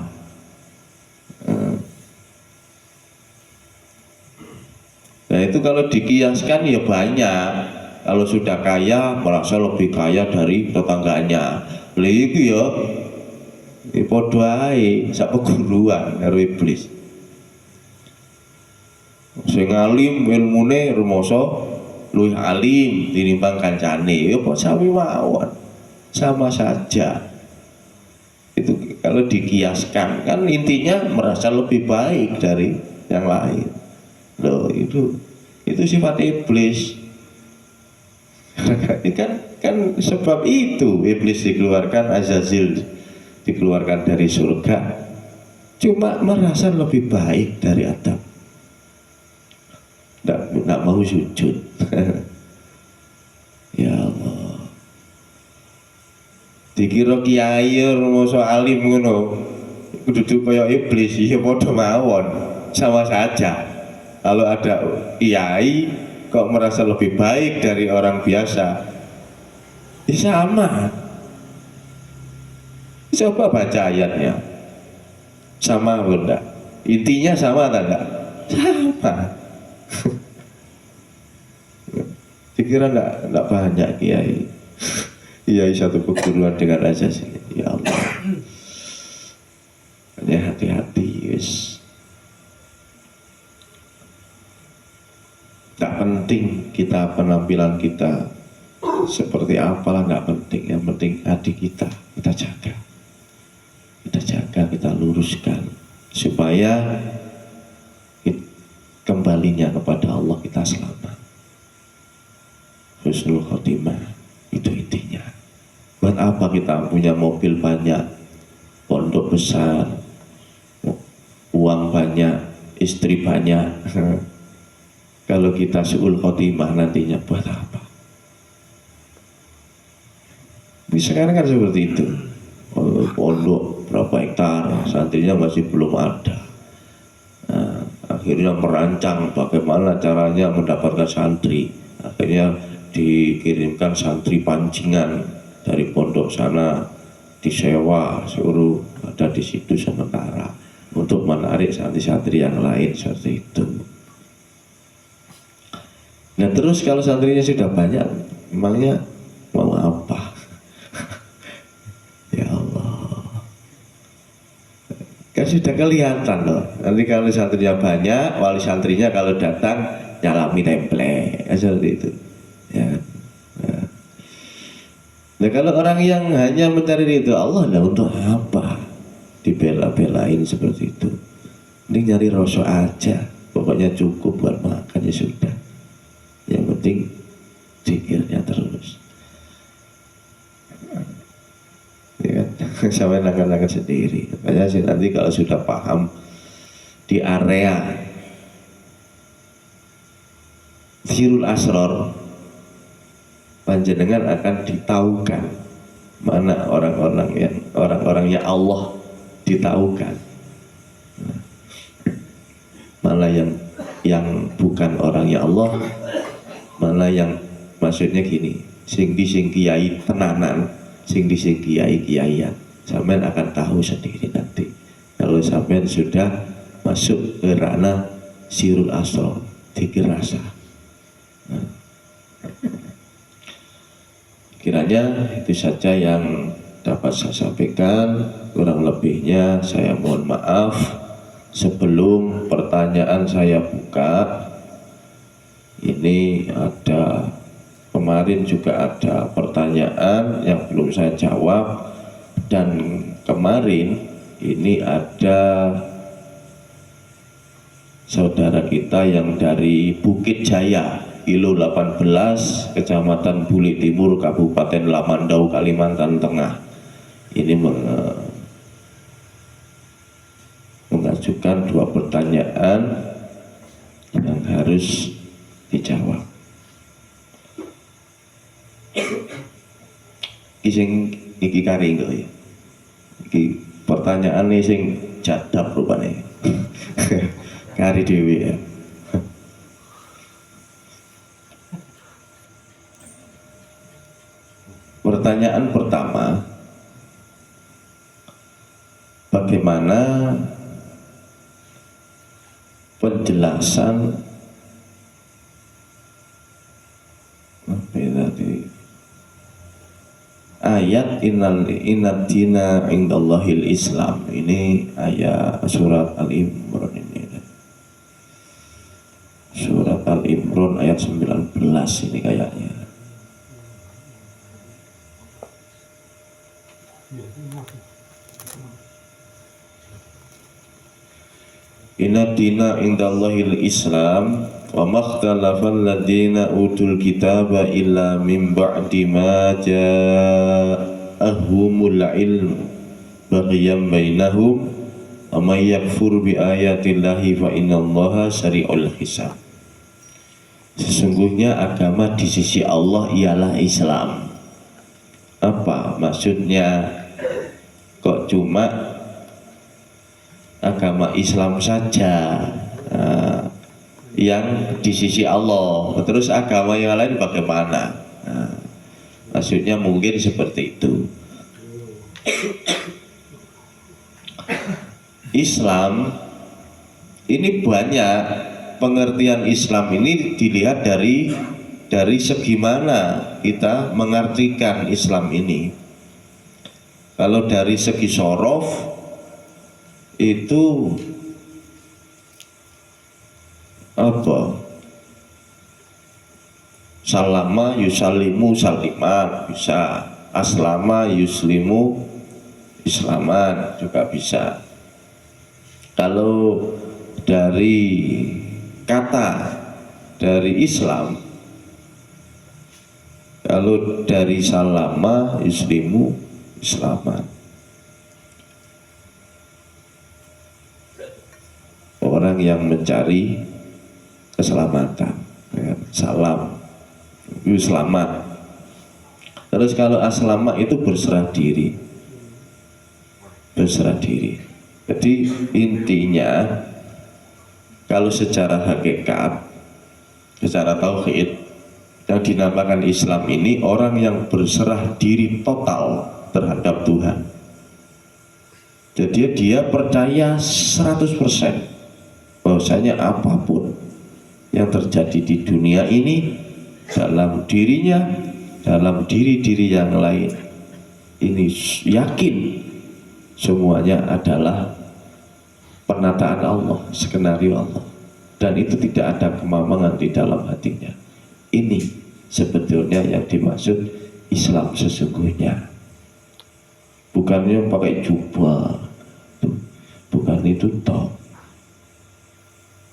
Nah itu kalau dikiaskan ya banyak. Kalau sudah kaya merasa lebih kaya dari tetangganya. Lha iku ya padha ae sak peguruan karo iblis. Sing alim ilmune rumangsa luwih alim tinimbang kancane, ya kok sami mawon. Sama saja. Itu kalau dikiaskan kan intinya merasa lebih baik dari yang lain. Loh, itu sifat iblis. kan sebab itu iblis dikeluarkan, Azazil dikeluarkan dari surga, cuma merasa lebih baik dari Adam. Tidak mau sujud. Ya Allah, dikira kiai rumangsa alim ngono kudu kaya iblis, ya padha mawon, sama saja. Kalau ada kiai kok merasa lebih baik dari orang biasa, ya sama. Coba baca ayatnya, sama benda, intinya sama atau enggak? Sama. Dikira enggak banyak kiai satu perguruan dengan azas ini. Ya Allah, hanya hati-hati, yes. Tak penting kita penampilan kita seperti apalah, nggak penting. Yang penting hati kita jaga, kita luruskan supaya kembalinya kepada Allah kita selamat. Husnul khotimah itu intinya. Buat apa kita punya mobil banyak, pondok besar, uang banyak, istri banyak, kalau kita su'ul khotimah nantinya buat apa? Sekarang kan seperti itu. Pondok berapa hektar, santrinya masih belum ada. Nah, akhirnya merancang bagaimana caranya mendapatkan santri. Akhirnya dikirimkan santri pancingan dari pondok sana, disewa, suruh ada di situ sementara untuk menarik santri-santri yang lain seperti itu. Nah terus kalau santrinya sudah banyak, memangnya mau apa? Ya Allah, kan sudah kelihatan loh. Nanti kalau santrinya banyak, wali santrinya kalau datang nyalami template, seperti itu. Ya. Nah kalau orang yang hanya mencari itu Allah, nah untuk apa dibela-belain seperti itu? Ini nyari rosok aja, pokoknya cukup buat makan ya sudah. Yang penting zikirnya terus. Ya kan, sampai nakan-nakan sendiri. Makanya sih nanti kalau sudah paham di area Sirul Asror, panjenengan akan ditaukan mana orang-orangnya Allah ditaukan, mana yang bukan orangnya Allah, mana yang maksudnya gini, sing kiai tenanan, sing kiai-kiaian, sampean akan tahu sendiri nanti kalau sampean sudah masuk ke ranah Sirul Asror, dzikir rasa. Kiranya itu saja yang dapat saya sampaikan, kurang lebihnya saya mohon maaf. Sebelum pertanyaan saya buka, ini ada kemarin juga ada pertanyaan yang belum saya jawab, dan kemarin ini ada saudara kita yang dari Bukit Jaya, Kilo 18, Kecamatan Bule Timur, Kabupaten Lamandau, Kalimantan Tengah. Ini mengajukan 2 pertanyaan yang harus dijawab. Iki kari enggak ya? Iki pertanyaan ini sing jadab rupanya. Kari dewi ya. Pertanyaan pertama, bagaimana penjelasan ayat innad dina indallahil Islam? Ini ayat surat Al-Imran, ini surat Al-Imran ayat 19 ini kayaknya. Inna dina indallahil Islam wa makhtalafal ladina utul kitaba illa min ba'di ma ja'ahumul ilm baghyan bainahum wa may yakfur bi ayatillahi fa innallaha sari'ul hisab. Sesungguhnya agama di sisi Allah ialah Islam. Apa maksudnya? Kok cuma agama Islam saja yang di sisi Allah, terus agama yang lain bagaimana? Maksudnya mungkin seperti itu. Islam ini banyak, pengertian Islam ini dilihat dari segi mana kita mengartikan Islam ini. Kalau dari segi sorof itu apa? Salama yusallimu saliman bisa, aslama yuslimu islaman juga bisa. Kalau dari kata dari Islam, kalau dari salama yuslimu islaman, orang yang mencari keselamatan, salam itu selamat. Terus kalau aslama itu berserah diri, berserah diri. Jadi intinya kalau secara hakikat, secara tauhid yang dinamakan Islam ini orang yang berserah diri total terhadap Tuhan. Jadi dia percaya 100% bahwasanya apapun yang terjadi di dunia ini, dalam dirinya, dalam diri-diri yang lain, ini yakin semuanya adalah penataan Allah, skenario Allah, dan itu tidak ada kemamangan di dalam hatinya. Ini sebetulnya yang dimaksud Islam sesungguhnya. Bukan yang pakai jubah, bukan itu toh.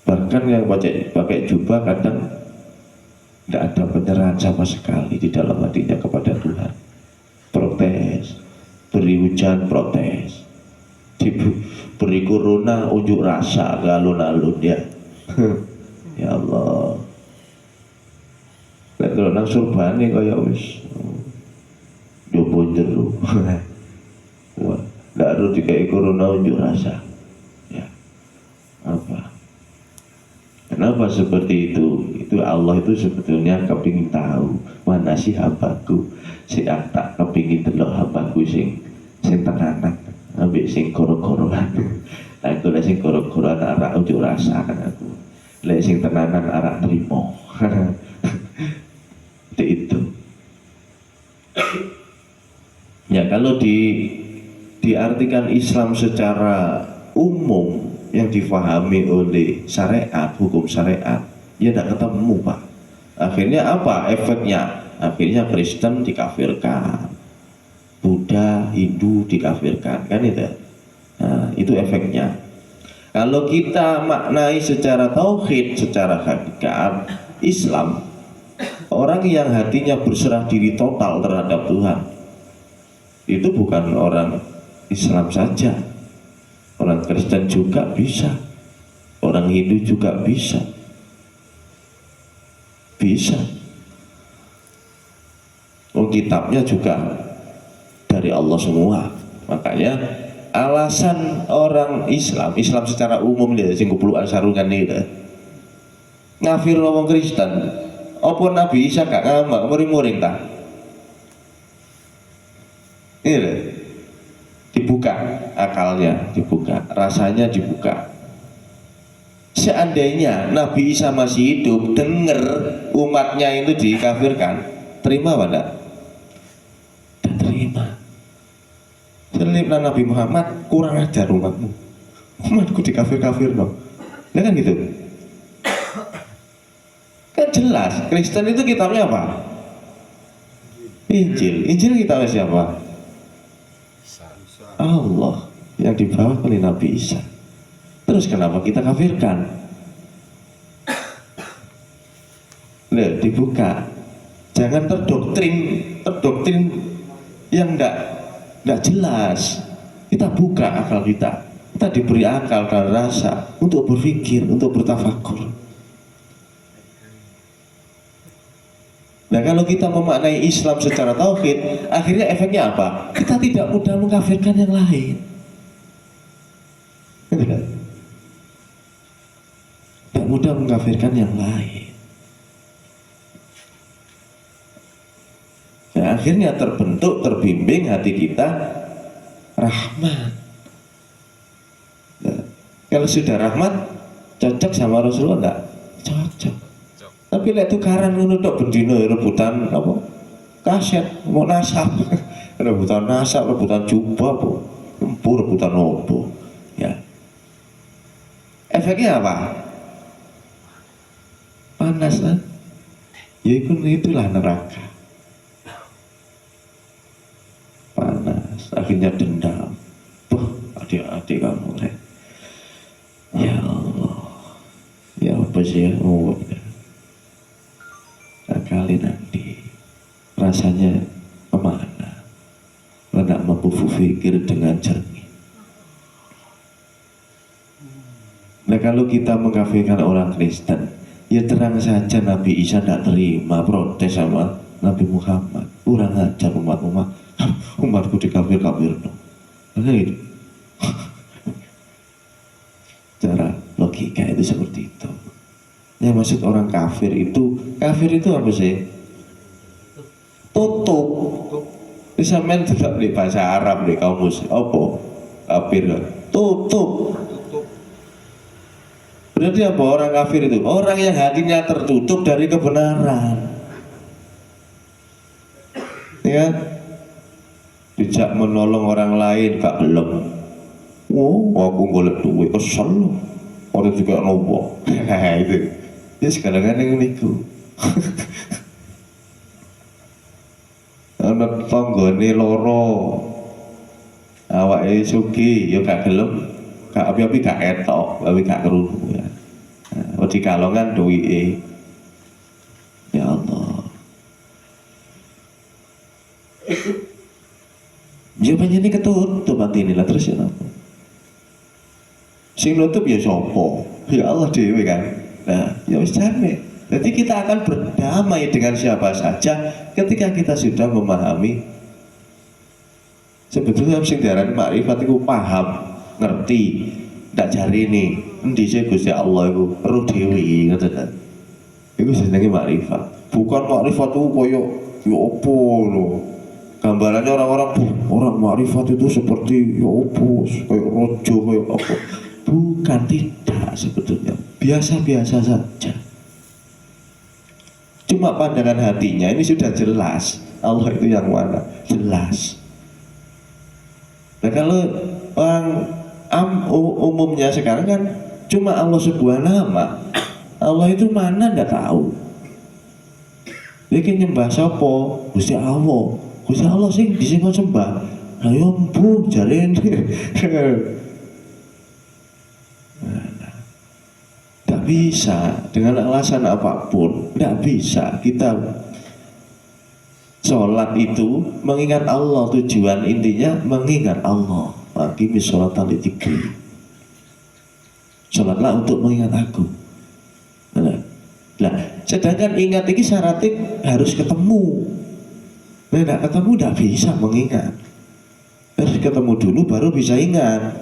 Bahkan yang pakai jubah kadang tidak ada penyerahan sama sekali di dalam hatinya kepada Tuhan. Protes, beri hujan protes, diberi corona unjuk rasa galon-alun ya. Ya Allah. Lek kalau nang surbane kaya wis jopo jero. Wah, ndak ada dikai corona unjuk rasa. Ya. Apa? Kenapa seperti itu? Itu Allah itu sebetulnya kepingin tahu mana sih hambaku sing tak kepingin delok hambaku sing tenanan ambek sing koro-koroan. Aku lek sing koro-koroan arek unjuk rasa kan aku. Lek sing tenanan arek trimo. Itu. Ya kalau diartikan Islam secara umum yang difahami oleh syariat, hukum syariat, ya tidak ketemu Pak. Akhirnya apa efeknya? Akhirnya Kristen dikafirkan, Buddha, Hindu dikafirkan, kan itu? Nah, itu efeknya. Kalau kita maknai secara tauhid, secara hakikat Islam, orang yang hatinya berserah diri total terhadap Tuhan, itu bukan orang Islam saja. Orang Kristen juga bisa, orang Hindu juga bisa. Oh, kitabnya juga dari Allah semua. Makanya alasan orang Islam secara umum dia sing kuplukan sarungan iki ngafir wong Kristen. Apa Nabi Isa gak ngamak muring-muring ta? Ini loh, dibuka akalnya, dibuka rasanya, dibuka. Seandainya Nabi Isa masih hidup, dengar umatnya itu dikafirkan, terima apa enggak? Tidak terima. Seliplah Nabi Muhammad, kurang ajar umatmu, umatku dikafir-kafir dong. Nah kan gitu. Kan jelas, Kristen itu kitabnya apa? Injil. Injil kitabnya siapa? Allah, yang dibawa oleh Nabi Isa. Terus kenapa kita kafirkan? Loh, dibuka. Jangan terdoktrin yang enggak jelas. Kita buka akal kita. Kita diberi akal dan rasa untuk berpikir, untuk bertafakur. Nah, kalau kita memaknai Islam secara tauhid, akhirnya efeknya apa? Kita tidak mudah mengkafirkan yang lain. Tidak mudah mengkafirkan yang lain. Nah, akhirnya terbentuk, terbimbing hati kita rahmat. Nah, kalau sudah rahmat, cocok sama Rasulullah enggak? Cocok. Tapi lihat tukaran untuk bendino rebutan apa? Kaset, mau nasab, rebutan nasab, rebutan jubah, rebutan opo, ya. Efeknya apa? Panas kan? Ya itulah neraka. Panas, akhirnya dendam. Adik-adik kamu, ya Allah, ya apa sih ya? Oh, kali nanti rasanya kemana, tidak mampu berpikir dengan jernih. Nah, kalau kita mengkafirkan orang Kristen, ya terang saja Nabi Isa tidak terima, protes sama Nabi Muhammad, kurang ajar umatku dikafir-kafir no. Nah, gitu. Cara logika itu seperti itu. Ya, maksud orang kafir itu apa sih? Tutup. Bisa main tetap di bahasa Arab di kamus. Apa? Kafir tutup. Berarti apa orang kafir itu? Orang yang hatinya tertutup dari kebenaran. Ya, tidak menolong orang lain gak gelem. Oh, aku golek duit kesel. Orang juga nopo. Itu. Ya sekarang kan yang niku. Anak tanggane loro. Awake sugi ya gak gelem. Gak api-api gak etok, tapi gak kerungu ya. Nah, di kalongan duwike. Ya Allah. Jawabannya ini ketutup hati inilah terus ya apa? Sing nutup ya sopo? Ya Allah dewe kan. Nah, ya wis jane. Jadi kita akan berdamai dengan siapa saja ketika kita sudah memahami sebetulnya sing diarani makrifat itu paham, ngerti, ndak jari ini endi sih Gusti Allah iku ero dewi ngoten kan. Iku jenenge makrifat. Bukan makrifat itu koyo yo opo lho. Gambarannya orang makrifat itu seperti ya opo, koyo rojo koyo apa. Bukan, tidak sebetulnya. Biasa-biasa saja. Cuma pandangan hatinya ini sudah jelas. Allah itu yang mana? Jelas. Nah, kalau orang umumnya sekarang kan cuma Allah sebuah nama. Allah itu mana nggak tahu. Dia nyembah sopo? Gusti Allah. Gusti Allah sing disebut sembah. Ayo mbu jaren. Tidak bisa dengan alasan apapun, tidak bisa kita sholat itu mengingat Allah, tujuan intinya mengingat Allah. Aqimi sholata lidzikri. Sholatlah untuk mengingat aku. Nah, sedangkan ingat ini syaratnya harus ketemu. Nah, tidak ketemu tidak bisa mengingat. Harus ketemu dulu baru bisa ingat.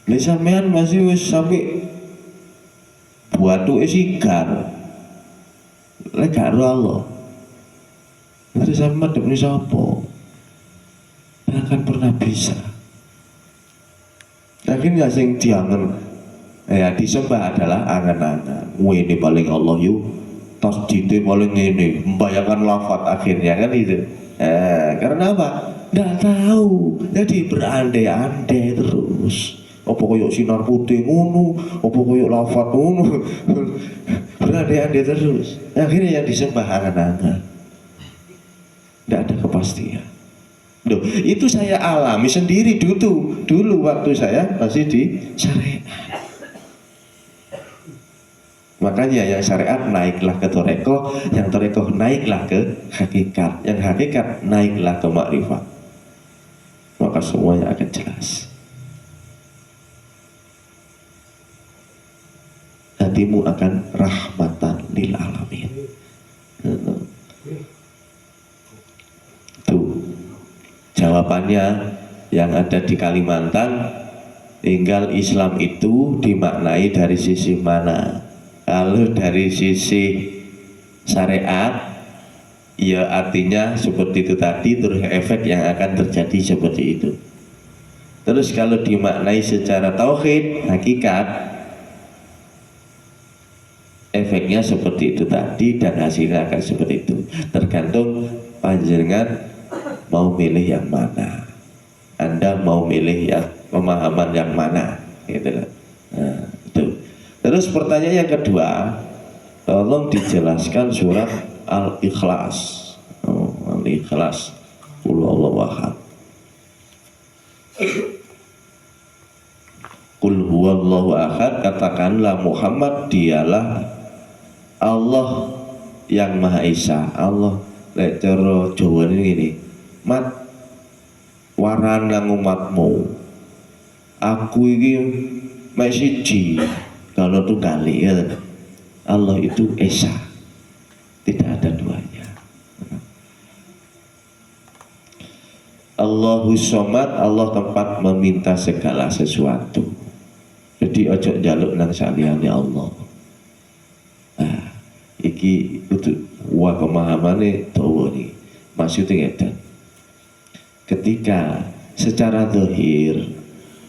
Nah, sampean masih sampai buatu sigar lek karo Allah. Terus sama demi sapa? akan pernah bisa. Akhirnya sing diangen ya disembah adalah angan-angan. Ini paling Allah yuk, tasdidnya paling ini, membayangkan lafaz akhirnya kan itu. Karena apa? Nggak tahu, jadi berandai-andai terus. Apa koyok sinar putih ngono, apa koyok lafaz ngono, berandai-andai terus. Akhirnya yang disembah angan-angan. Nggak ada kepastian. Loh, itu saya alami sendiri dulu waktu saya masih di syariat. Makanya yang syariat naiklah ke toreko, yang toreko naiklah ke hakikat, yang hakikat naiklah ke makrifat. Maka semuanya akan jelas. Hatimu akan rahmatan lil alamin. Tuh jawabannya yang ada di Kalimantan. Tinggal Islam itu dimaknai dari sisi mana? Kalau dari sisi syariat, ya artinya seperti itu tadi, terus efek yang akan terjadi seperti itu. Terus kalau dimaknai secara tauhid, hakikat, efeknya seperti itu tadi dan hasilnya akan seperti itu. Tergantung panjenengan mau milih yang mana. Anda mau milih yang pemahaman yang mana, gitu loh. Nah, itu. Terus pertanyaan yang kedua, tolong dijelaskan surat Al-Ikhlas. Al-Ikhlas. Qul huwallahu ahad. Qul huwallahu ahad, katakanlah Muhammad dialah Allah yang Maha Esa. Allah lek cara Jawa ini mat warana umatmu. Aku ini mek siji kalau tunggali ya. Allah itu Esa, tidak ada duanya. Allahu Somad, Allah tempat meminta segala sesuatu. Jadi ojo jaluk nang saliyane Allah. Nah, iki kudu wa pemahamane dawa nih. Maksudnya ngeten. Ketika secara zahir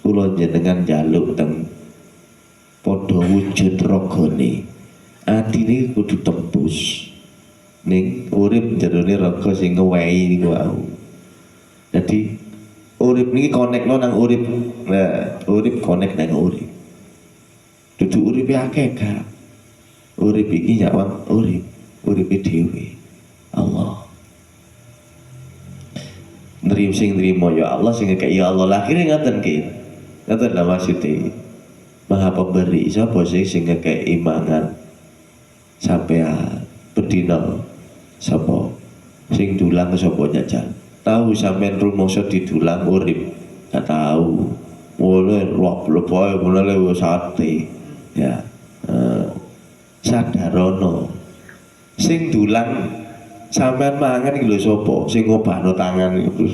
kula jenengan jaluk teng padha wujud ragane, atine kudu tembus ning urip jerone raga sing ngewehi niku wau. Jadi urip niki konekno nang urip. Nah, urip konek nang urip. Dudu uripe akeh gak. Urip iki nyawang uripe dhewe. Allah. Sing nrimo ya Allah, sing ngekeki ya Allah. Akhirnya ngaten ki. Ngaten lah maksudnya. Maha pemberi, sapa sing ngekeki mangan sampean bedina, sapa sing dulang sapa jajal. Tahu sampean rumoso didulang urip, gak tahu. Mulai roh lepoe mulai sate. Ya. Sadarono. Sing dulang sampean mangan iki lho sapa? Sing ngobahno tangan itu.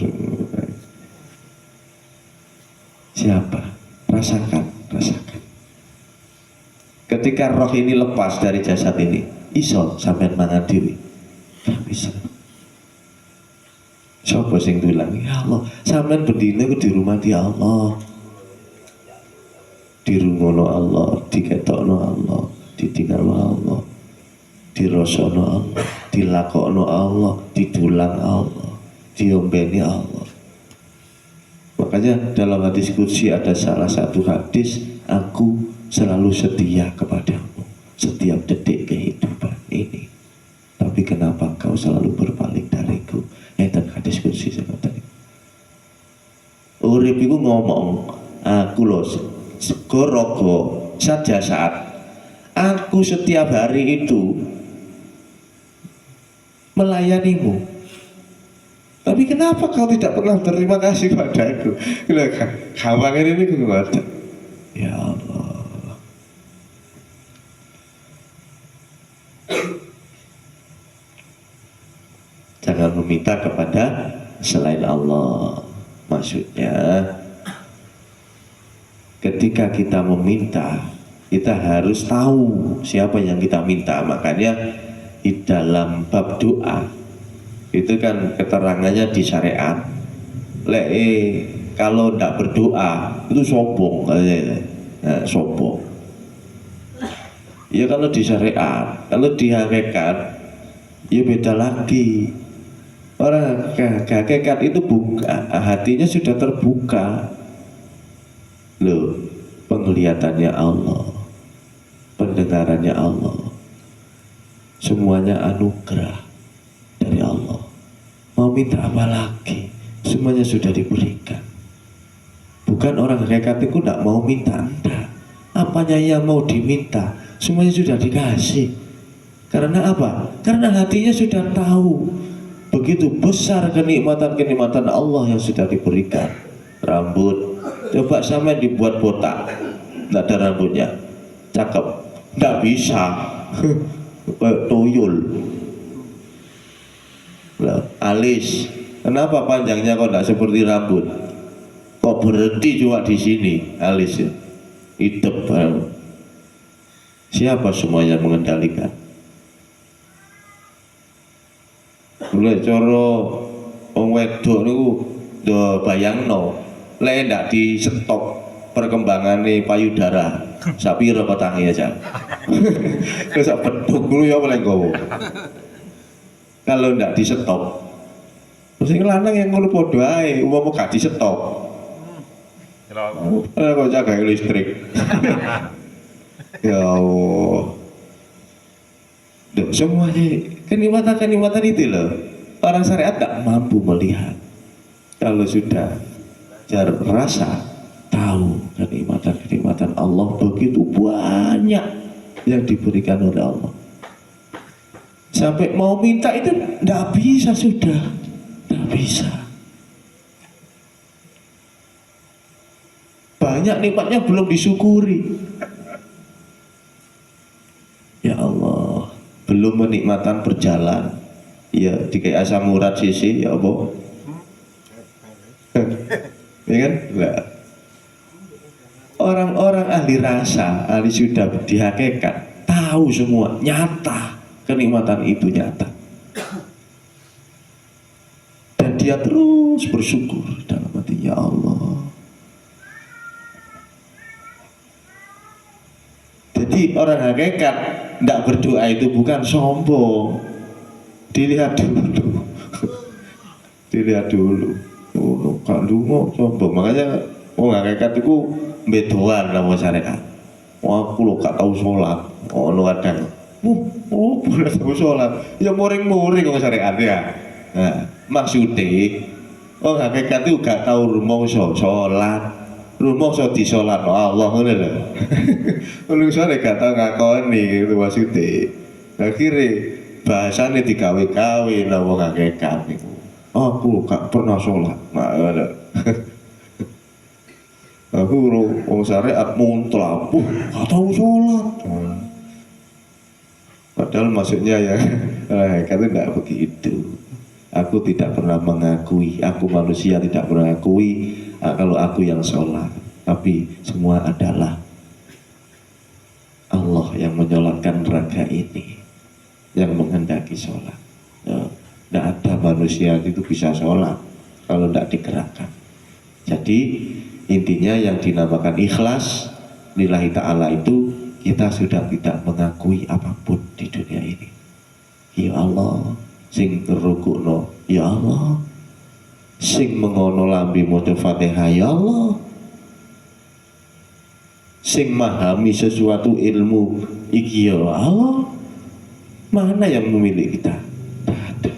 Siapa? Rasakan. Ketika roh ini lepas dari jasad ini, iso sampean mangan dhewe. Gak bisa. Siapa sing dulang? Ya Allah, sampean bedine ku dirumati Allah. Dirungono Allah, diketokno Allah, ditinggalno Allah, dirasakno Allah, dilakokno Allah, didulang Allah, diombeni Allah. Makanya dalam hadis qudsi ada salah satu hadis, aku selalu setia kepadamu setiap detik kehidupan ini. Tapi kenapa kau selalu berpaling dariku? Dan hadis qudsi seperti ini. Urip iku ngomong, aku loh segorogo saja saat aku setiap hari itu melayanimu. Tapi kenapa kau tidak pernah berterima kasih padaku? Gampang ini kuat. Ya Allah. Jangan meminta kepada selain Allah. Maksudnya ketika kita meminta, kita harus tahu siapa yang kita minta. Makanya di dalam bab doa itu kan keterangannya di syariat, kalau tidak berdoa itu sombong katanya. Nah, sombong. Ya kalau di syariat, kalau di hakikat ya beda lagi. Orang hakikat itu buka, hatinya sudah terbuka loh, penglihatannya Allah, pendengarannya Allah, semuanya anugerah dari Allah. Mau minta apa lagi? Semuanya sudah diberikan. Bukan orang hakikat itu tidak mau minta, enggak. Apanya yang mau diminta, semuanya sudah dikasih. Karena apa? Karena hatinya sudah tahu begitu besar kenikmatan-kenikmatan Allah yang sudah diberikan. Rambut, coba sama dibuat botak, tidak ada rambutnya, cakep, tidak bisa, tuyul. Alis, kenapa panjangnya kok tidak seperti rambut? Kok berhenti cuma di sini alis ya? Hidup. Siapa semuanya mengendalikan? Mulai coro wong wedok niku do bayangno lek ndak di stop perkembangane payudara sapira petangi aja. Wis sak beduk kuwi ya oleh gowo. Kalau ndak di stop sing lanang yang ngono padha ae umpama gak di stop. Kok jaga listrik. Ya Allah. Semuanya kenikmatan itu loh, orang syariat tak mampu melihat. Kalau sudah rasa tahu kenikmatan Allah begitu banyak yang diberikan oleh Allah, sampai mau minta itu tidak bisa, sudah tidak bisa. Banyak nikmatnya belum disyukuri. Ya Allah, belum menikmatan berjalan, ya dikai asam urat sisi, ya Allah. Ya kan? Enggak. Orang-orang ahli rasa, ahli sudah di hakikat, tahu semua, nyata, kenikmatan itu nyata. Dan dia terus bersyukur dalam hati, ya Allah. Jadi orang hakikat tidak berdoa itu bukan sombong. Dilihat dulu. Dilihat dulu. Oh, kak lungo sombong. Makanya orang hakikat itu bedoan nama syariat. Wah, aku lo gak tahu sholat. Oh, lo kadang. Boleh tahu sholat. Ya muring-muring sama syariat ya. Nah, maksudnya orang hakikat itu gak tahu rumah sholat. Rumah so di sholat Allah ngono lho. Lu sore gak tau ngakoni gitu maksudnya. Akhirnya bahasane digawe-gawe nang wong hakikat niku. Aku gak pernah sholat. Nah, ngono. Aku wong syariat muntlah, gak tahu sholat. Padahal maksudnya ya kata tidak begitu. Aku tidak pernah mengakui, aku manusia tidak pernah mengakui kalau aku yang sholat, tapi semua adalah Allah yang menyolatkan raga ini, yang menghendaki sholat. Tidak ada manusia itu bisa sholat kalau tidak digerakkan. Jadi intinya yang dinamakan ikhlas lillahi ta'ala itu, kita sudah tidak mengakui apapun di dunia ini. Ya Allah, sing rukukno, ya Allah, sing mengono lambi maca Fatihah, ya Allah, sing memahami sesuatu ilmu iki, ya Allah. Mana yang memilih kita? Tidak ada.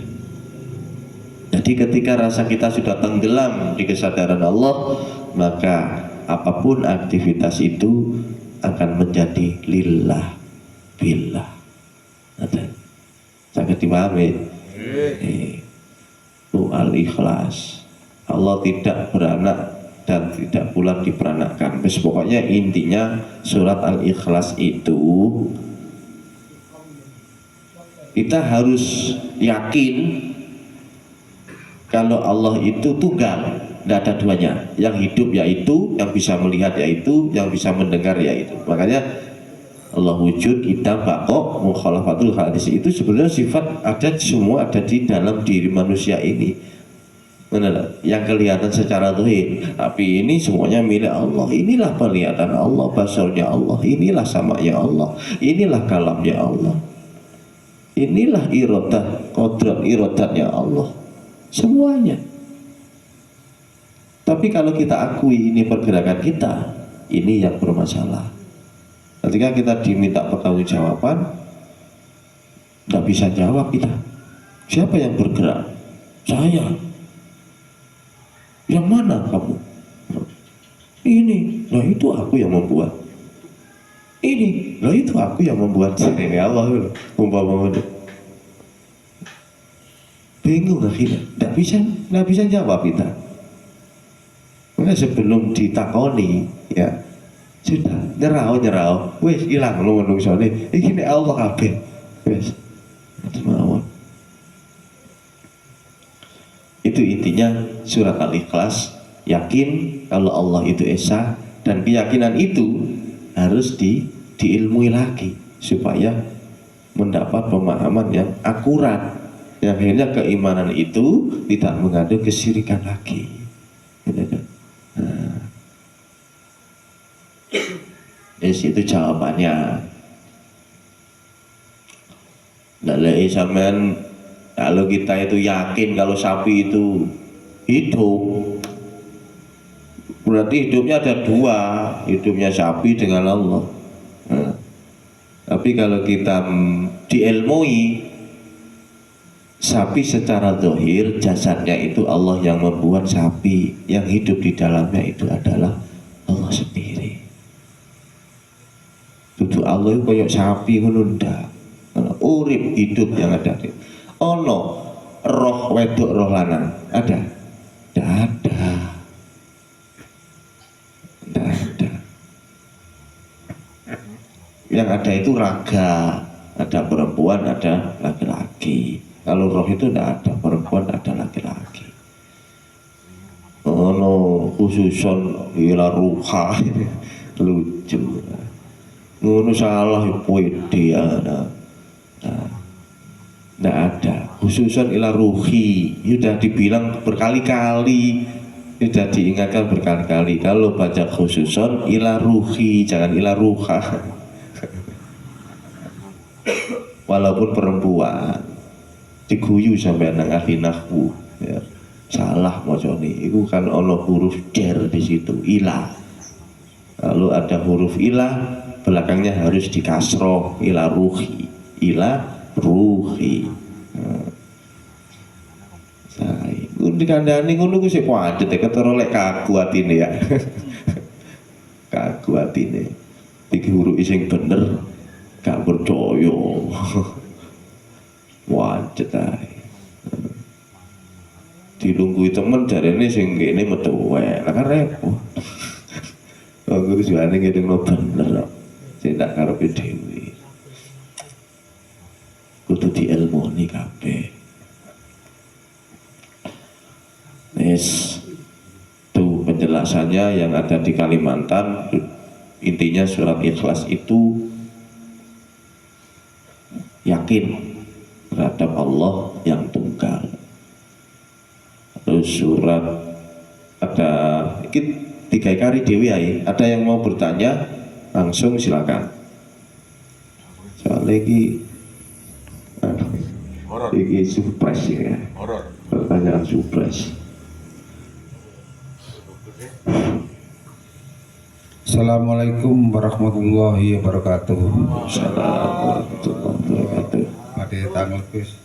Jadi ketika rasa kita sudah tenggelam di kesadaran Allah, maka apapun aktivitas itu akan menjadi lillah billah. Sangat dipahami. Al-ikhlas, Allah tidak beranak dan tidak pula diperanakkan. Pokoknya intinya surat Al-Ikhlas itu kita harus yakin kalau Allah itu tunggal, tidak ada duanya. Yang hidup yaitu, yang bisa melihat yaitu, yang bisa mendengar yaitu. Makanya Allah wujud, kita bako, mukhalafatul hadis itu sebenarnya sifat ada semua, ada di dalam diri manusia ini. Benar, yang kelihatan secara zahir, tapi ini semuanya milik Allah. Inilah penglihatan Allah, basarnya Allah, inilah samanya Allah, inilah kalamnya Allah, inilah iradah, kodrat iradatnya Allah, semuanya. Tapi kalau kita akui ini pergerakan kita, ini yang bermasalah. Ketika kita diminta pertanggungjawaban, tidak bisa jawab kita. Siapa yang bergerak? Saya. Yang mana kamu? Ini. Nah itu aku yang membuat. Ini. Nah itu aku yang membuat. Ini Allah. Umpama. Bingung akhirnya. Tidak bisa jawab kita. Maka sebelum ditakoni, ya sudah nyerau. Wes hilang lu menungsone. Iki nek Allah kabeh. Wes. Semawon. Itu intinya surat Al-Ikhlas. Yakin kalau Allah itu esa, dan keyakinan itu harus diilmui lagi supaya mendapat pemahaman yang akurat, yang akhirnya keimanan itu tidak mengandung kesyirikan lagi. Nah, itu jawabannya. Lalu sampean, kalau kita itu yakin kalau sapi itu hidup, berarti hidupnya ada dua, hidupnya sapi dengan Allah. Nah, tapi kalau kita diilmui sapi secara zahir, jasadnya itu Allah yang membuat sapi, yang hidup di dalamnya itu adalah Allah sendiri. Tutu Allah itu kayak sapi menunda. Urip hidup yang ada. Ono roh wedok roh lanang ada? Tidak ada. Tidak ada. Yang ada itu raga, ada perempuan, ada laki-laki. Kalau roh itu tidak ada perempuan, ada laki-laki. Ono khususon ila ruha lucu. Ngono salah pede ada. Tidak ada khususan ila ruhi, sudah dibilang berkali-kali, sudah diingatkan berkali-kali. Kalau baca khususan ila ruhi, jangan ila ruha. Walaupun perempuan diguyu sampai nang ahli nahwu, ya, salah moconi. Itu kan ono huruf jer di situ, ila. Lalu ada huruf ila, belakangnya harus dikasroh, ila ruhi. Ila ruhi. Saya dikandani ngono ku sik padet ketara lek kaku atine ya. Kaku atine. Iki huruf sing bener gak percaya. Wancet ae. Dilunggui temen jarene sing kene metu wae. Lah kan repot. Aku tujuane ngene bener. Sing tak karepe dhewe. Kudu diilmoni kabeh. Itu penjelasannya yang ada di Kalimantan. Intinya surat Ikhlas itu yakin terhadap Allah yang tunggal. Terus surat ada tiga kali dewi ya. Ada yang mau bertanya langsung silakan. Soalnya ini surprise ya. Pertanyaan surprise. Assalamualaikum warahmatullahi wabarakatuh. Assalamualaikum warahmatullahi wabarakatuh. Pada tanggal Gus.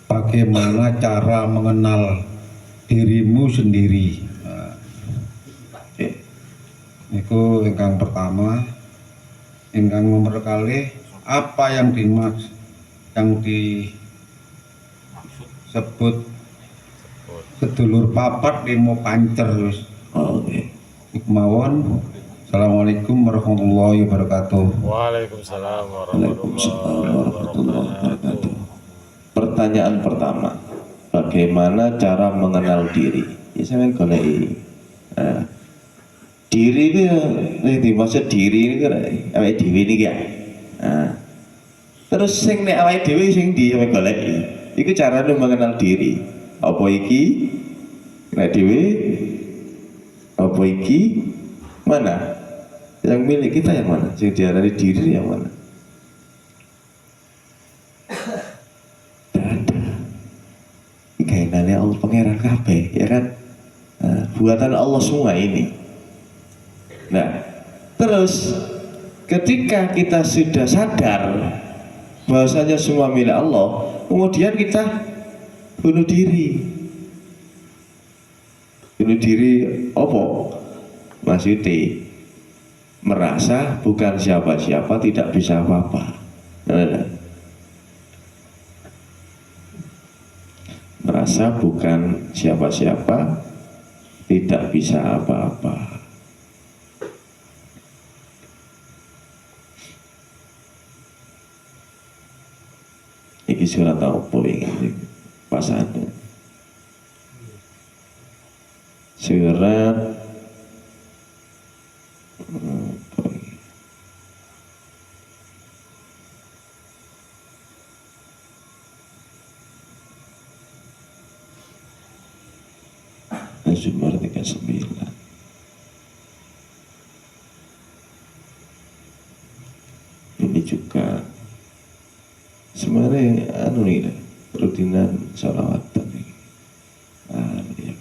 Bagaimana cara mengenal dirimu sendiri? Itu ingkang pertama. Ingkang nomor kali, apa yang disebut sedulur papat limo pancer wis. Oke. Ikmawon. Assalamualaikum warahmatullahi wabarakatuh. Waalaikumsalam Waalaikumsalam warahmatullahi wabarakatuh. Pertanyaan pertama, bagaimana cara mengenal diri? Ya saya golek. Diri itu dimaksud diri ini kan awake dhewe niki ya. Terus sing nek awake dhewe sing di golek. Iku carane mengenal diri. Apa iki? Nek dhewe apa iki? Mana? Yang milik kita yang mana? Yang diarani diri yang mana? Tidak ada. Kainannya Allah pangeran kabeh, ya kan? Nah, buatan Allah semua ini. Nah, terus ketika kita sudah sadar bahwasanya semua milik Allah, kemudian kita bunuh diri. Bunuh diri apa? Maksudnya merasa bukan siapa-siapa, tidak bisa apa-apa. Merasa bukan siapa-siapa, tidak bisa apa-apa. Iki surat apa ini? Pasane. Surat Zumar 39. Ini juga sebenarnya nih rutinan sholawatan ini. Ya.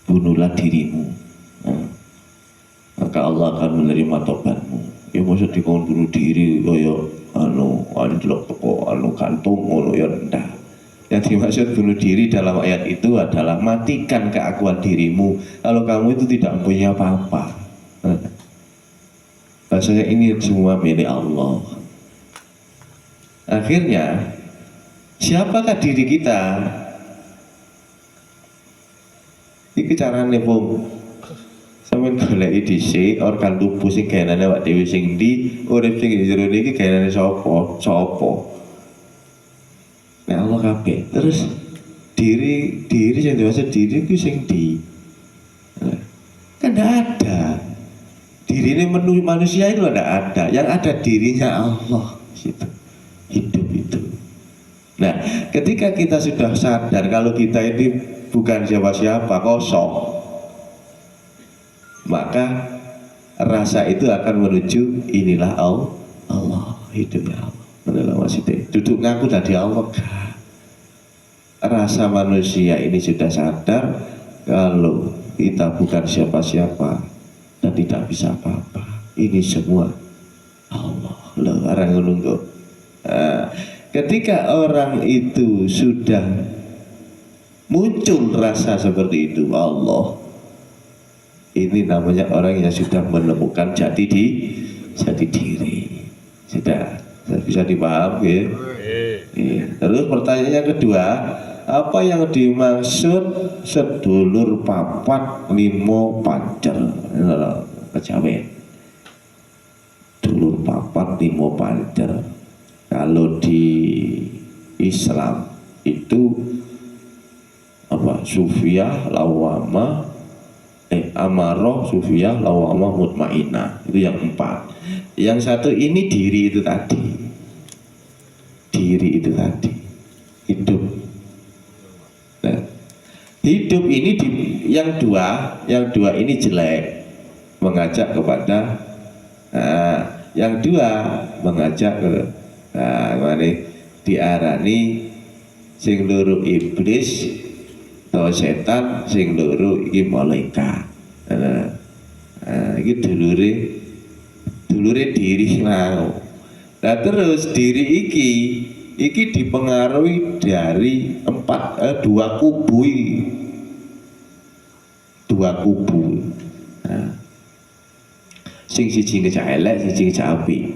Bunuhlah dirimu, maka Allah akan menerima tobatmu. Ya maksud dikon bunuh diri kaya delok teko kantung ngono ya ndak. Yang dimaksud bunuh diri dalam ayat itu adalah matikan keakuan dirimu kalau kamu itu tidak punya apa-apa. Bahasanya ini semua milik Allah. Akhirnya siapakah diri kita? Iki carane wong sampeyan goleki dhisik organ tubuh sing gaenane awak dhewe sing ndi, urip sing jero niki gaenane sapa? Nek Allah kabeh. Terus diri sing dimaksud diri ku sing ndi? Kan ndak ada. Diri ini manusia itu ndak ada. Yang ada dirinya Allah gitu. Hidup itu. Nah, ketika kita sudah sadar kalau kita ini bukan siapa-siapa, kosong, maka rasa itu akan menuju inilah Allah, hidupnya Allah. Menurut maksudnya, duduk ngaku dari Allah. Rasa manusia ini sudah sadar kalau kita bukan siapa-siapa dan tidak bisa apa-apa. Ini semua Allah. Loh, orang nunggu. Ketika orang itu sudah muncul rasa seperti itu, Allah, ini namanya orang yang sudah menemukan jati diri. Sudah bisa dipaham ya? Terus pertanyaan yang kedua, apa yang dimaksud sedulur papat limo pancer? Kejawen. Sedulur papat limo pancer. Kalau di Islam itu apa? Sufiyah, lawamah, amarah, sufiyah, lawamah, mutmainah. Itu yang 4. Yang satu ini diri itu tadi. Diri itu tadi. Hidup. Nah, hidup ini yang dua ini jelek, mengajak kepada yang dua mengajak ke mana diarani sing loro iblis atau setan, sing loro iki malaikat. Iki dulure diri mau. Nah terus diri iki dipengaruhi dari dua kubu. Nah, sing siji ngejak elek, sing ngejak api.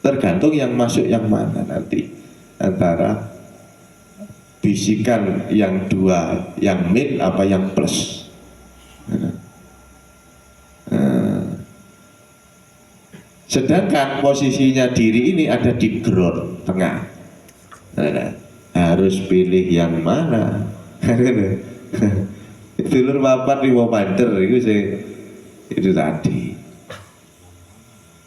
Tergantung yang masuk yang mana nanti, antara bisikan yang dua, yang min apa yang plus. Sedangkan posisinya diri ini ada di ground tengah. Harus pilih yang mana? Dulur papat limo pancer itu tadi.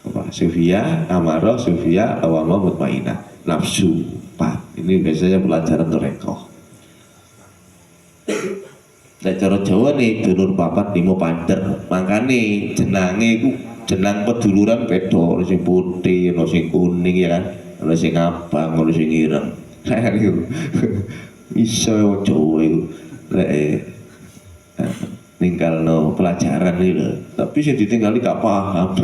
Apa? Sufia, amarah, sufia, awamah, mutmainah. Nafsu 4. Ini biasanya pelajaran toreko. Nek cara Jawa nih dulur papat limo pander. Makane jenange iku jenang peduluran beda, ono sing putih, ono sing kuning ya kan. Ono sing abang, ono sing ireng. Iku iso Jawa iku lek ninggalno pelajaran iki lho. Tapi sing ditinggali gak paham.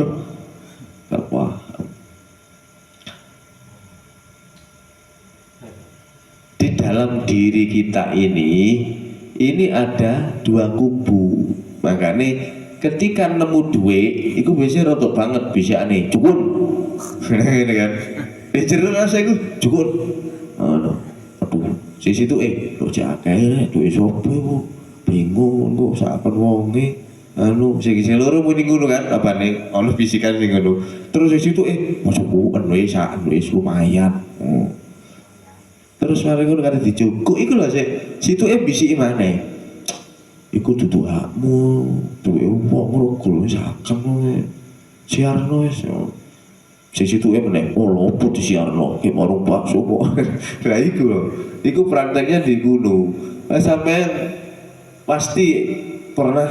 Gak paham. Di dalam diri kita ini ada dua kubu. Makanya ketika nemu duit itu biasanya rotok banget bisa nih cukun gitu kan. Di jero rasa itu cukun aduh sisi itu lo jakeh duit sopo iku bingung kok saken wonge sing loro muni ngono kan apane ono bisikan sing ngono. Terus sisi itu masuk wis wis lumayan. Terus mari ngono kate dicukuk iku lho sik situ bisiki maneh. Iku dudu hakmu, duwe wong ngrugul saken siarno wis. Sik situ meneh lopo disiarno ki warung bakso kok. Lah iku lho. Iku prakteknya di gunung. Lah sampean pasti pernah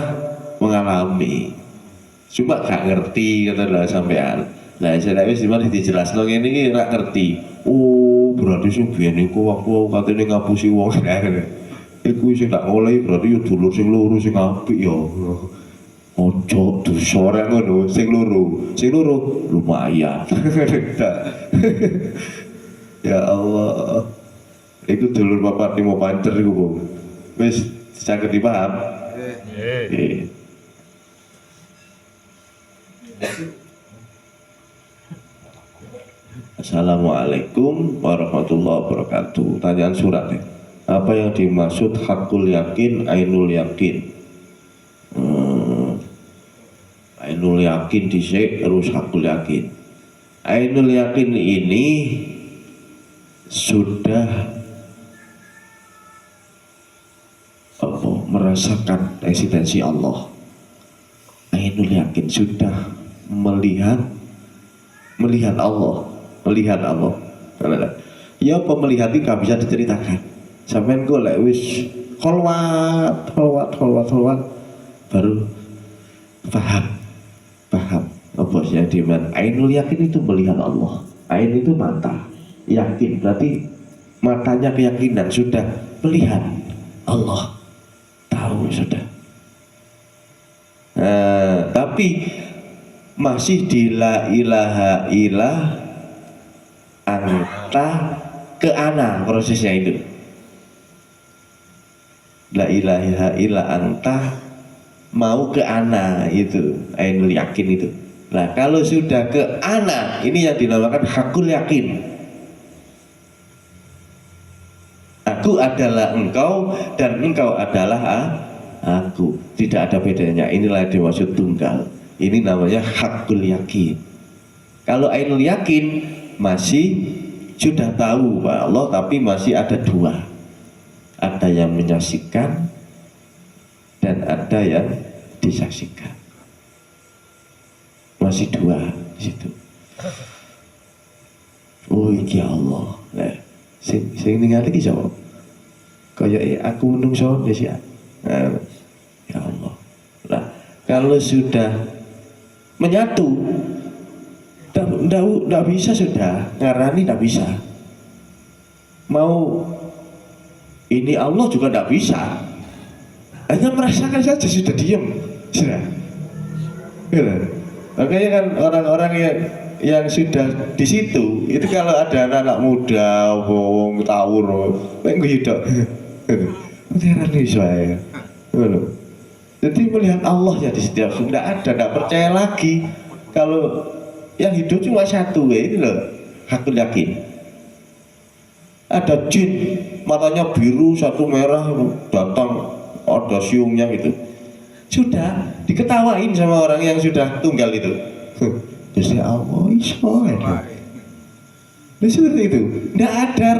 mengalami. Cuma gak ngerti kata lah sampean. Lah saya wis dijelasno ngene iki ora ngerti. Oh, berarti sing biyen iku waktu katene ngapusi wong. Iku sing tak oleh berarti yo dulur sing loro sing apik yo. Ojo dosa ora ngono, sing loro lumayan. Ya Allah. Iku dulur papat limo pancer iku, Bu. Wis saged dipaham? Nggih. Assalamualaikum warahmatullahi wabarakatuh. Tanyaan surat ya. Apa yang dimaksud hakul yakin, ainul yakin? Ainul yakin dhisik terus hakul yakin. Ainul yakin ini sudah merasakan eksistensi Allah. Ainul yakin sudah melihat Allah. Ya pemelihat itu gak bisa diceritakan. Sampai golek wis kholwat baru paham apa sih yang dimaksud. Ainul yakin itu melihat Allah. Ain itu mata, yakin berarti matanya keyakinan sudah melihat Allah, tahu sudah. Tapi masih di la ilaha illah anta ke ana prosesnya itu. La ilaha illa anta mau ke ana itu ainul yakin itu. Nah kalau sudah ke ana ini yang dinamakan hakul yakin. Aku adalah engkau dan engkau adalah aku. Tidak ada bedanya. Inilah yang dimaksud tunggal. Ini namanya hakul yakin. Kalau ainul yakin masih sudah tahu Pak Allah tapi masih ada dua. Ada yang menyaksikan dan ada yang disaksikan. Masih dua di situ. Oh iki Allah. Nah, sing ningali iki sapa? Kaya aku menungso wis ya. Ya Allah. Nah, kalau sudah menyatu tidak bisa sudah ngarani, tidak bisa. Mau ini Allah juga tidak bisa. Hanya merasakan saja sudah diam sudah. Makanya kan orang-orang yang sudah di situ itu kalau ada anak muda, wong tawur, pengen hidup. Ngarani saya. Jadi melihat Allah ya di setiap sudah ada, tidak percaya lagi kalau yang hidup cuma satu ya ini loh hakul yakin. Ada jin matanya biru satu merah datang ada siungnya gitu. Sudah diketawain sama orang yang sudah tunggal itu. Jadi Allah iso itu. Nah, seperti itu. Tidak ada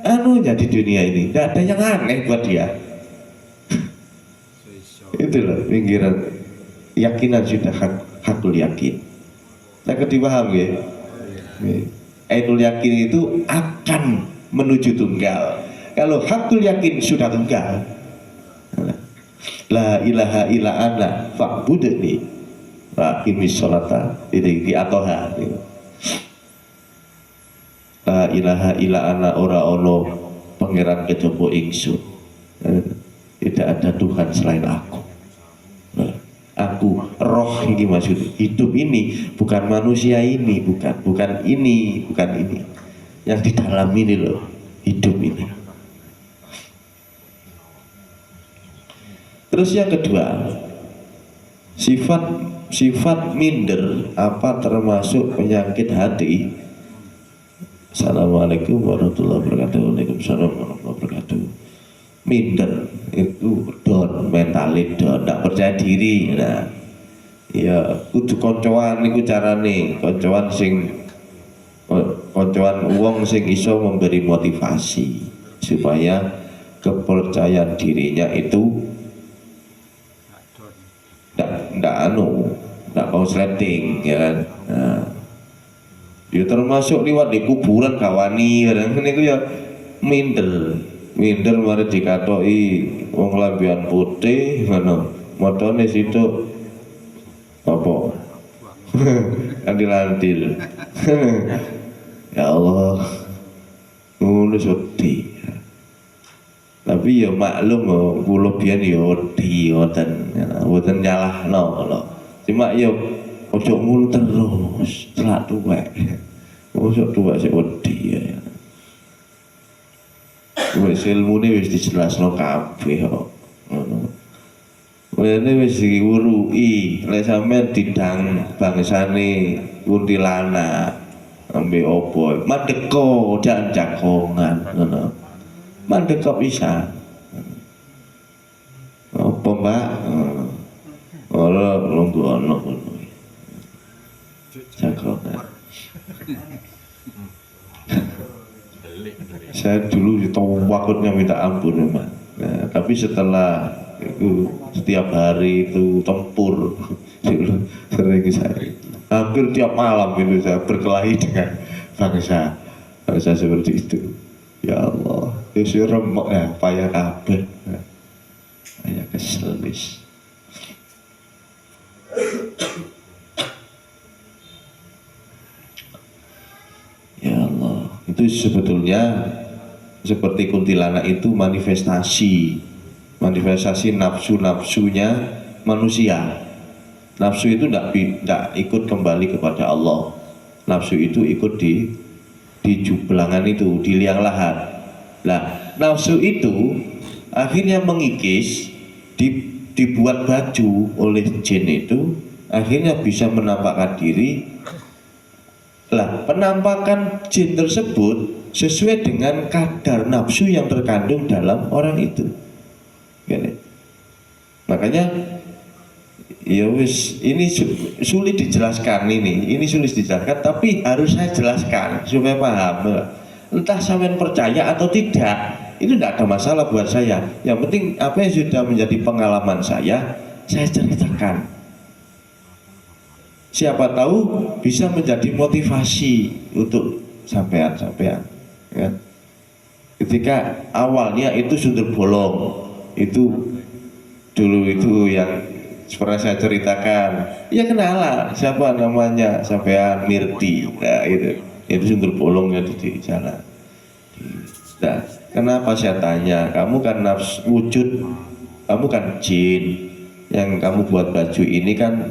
anunya di dunia ini. Tidak ada yang aneh buat dia. Itulah pinggiran yakinan sudah hakul yakin. Saya dipaham ya. Ainul yakin itu akan menuju tunggal. Kalau hakul yakin sudah tunggal, la ilaha illa ana fa'budni wa aqimis sholata di atoha. La ilaha illa ana ora ono pangeran kejaba ingsun. Tidak ada Tuhan selain aku. Aku roh ini maksud hidup ini bukan manusia ini, bukan ini yang di dalam ini loh, hidup ini. Terus yang kedua, sifat minder apa termasuk penyakit hati? Assalamualaikum warahmatullahi wabarakatuh. Waalaikumsalam warahmatullahi wabarakatuh. Minder itu down, mentally down, tidak percaya diri. Nah, ya kudu koncoan niku carane, koncoan wong sing iso memberi motivasi supaya kepercayaan dirinya itu ndak konsleting, ya kan. Nah, ya termasuk liwat di kuburan kawani, kadang niku ya minder mari dikatoki wong lambian putih ngono motone situ apa antil ya Allah ngono sedih. Tapi ya maklum kula biyen ya wedi mboten nyalahno lho. Cuma ya ojo ngono terus celak tuwek. Ojo tuwek sik wedi ya. Wis ilmune wis dijelasno kabeh kok. Ngono. Wene wis diwuruki, lek sampean didang bangsane kuntilanak ambe opo, mandeko dan jagongan ngono. Mandeko bisa. Apa Mbak? Ora lungguh ono ngono. Jagongan. Saya dulu ditowakutnya minta ampun memang. Nah, tapi setelah itu setiap hari itu tempur dulu sering saya hampir tiap malam itu saya berkelahi dengan bangsa seperti itu. Ya Allah, itu remuk ya, payah kabeh. Payah keselis. Ya Allah, itu sebetulnya seperti kuntilanak itu manifestasi nafsu-nafsunya manusia. Nafsu itu tidak ikut kembali kepada Allah. Nafsu itu ikut di jublangan itu, di liang lahat. Nah, nafsu itu akhirnya mengikis, dibuat baju oleh jin itu, akhirnya bisa menampakkan diri. Lah, penampakan jin tersebut sesuai dengan kadar nafsu yang terkandung dalam orang itu. Gini. Makanya ya wis ini sulit dijelaskan ini sulit dijelaskan, tapi harus saya jelaskan supaya paham. Entah sampean percaya atau tidak, itu tidak ada masalah buat saya. Yang penting apa yang sudah menjadi pengalaman saya ceritakan. Siapa tahu bisa menjadi motivasi untuk sampean, ya. Ketika awalnya itu sumber bolong, itu dulu itu yang pernah saya ceritakan, ya kenalan siapa namanya sampean Mirti, nah itu sumber bolongnya di jalan. Nah, kenapa saya tanya, kamu kan nafsu wujud, kamu kan jin, yang kamu buat baju ini kan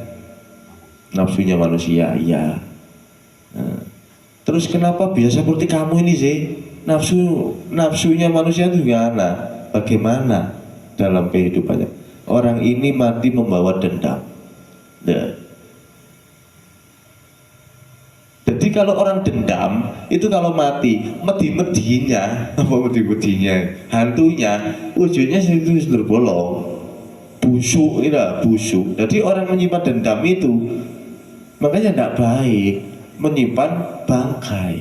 nafsunya manusia, iya. Nah, terus kenapa bisa seperti kamu ini sih? Nafsunya manusia itu gimana? Bagaimana dalam kehidupannya? Orang ini mati membawa dendam. Nah. Jadi kalau orang dendam itu kalau mati, medi-medinya, hantunya, wujudnya itu berbolong, busuk, busuk. Jadi orang menyimpan dendam itu, makanya tidak baik menyimpan bangkai.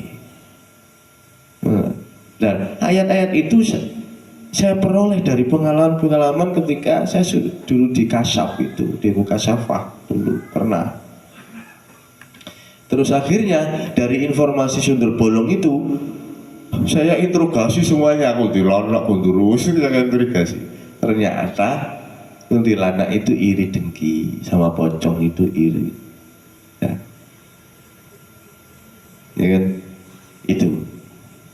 Dan ayat-ayat itu saya peroleh dari pengalaman ketika saya dulu di Kasaf itu, di Mukasyafah dulu pernah. Terus akhirnya dari informasi sumber bolong itu saya interogasi semuanya, kuntilanak, kunturus, saya interogasi. Ternyata kuntilanak itu iri dengki, sama pocong itu iri. Ya kan? Itu.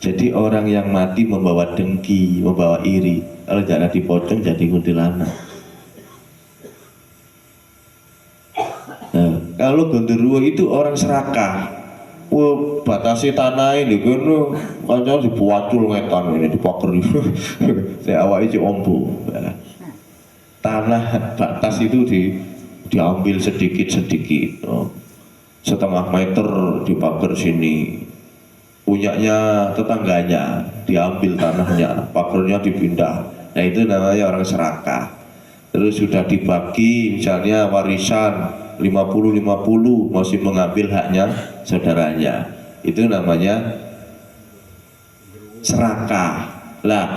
Jadi orang yang mati membawa dengki, membawa iri. Kalau jangan dipocong jadi kuntilanak. Nah, kalau gondoruo itu orang serakah. Wah, batasi tanah ini kono kanca dipuacul ngetan ini dipakeri. Saya awake iki ombo. Tanah batas itu diambil sedikit-sedikit. Setengah meter dipager sini. Punyanya tetangganya diambil tanahnya, pagernya dipindah. Nah, itu namanya orang serakah. Terus sudah dibagi misalnya warisan 50-50 masih mengambil haknya saudaranya, itu namanya serakah. Lah,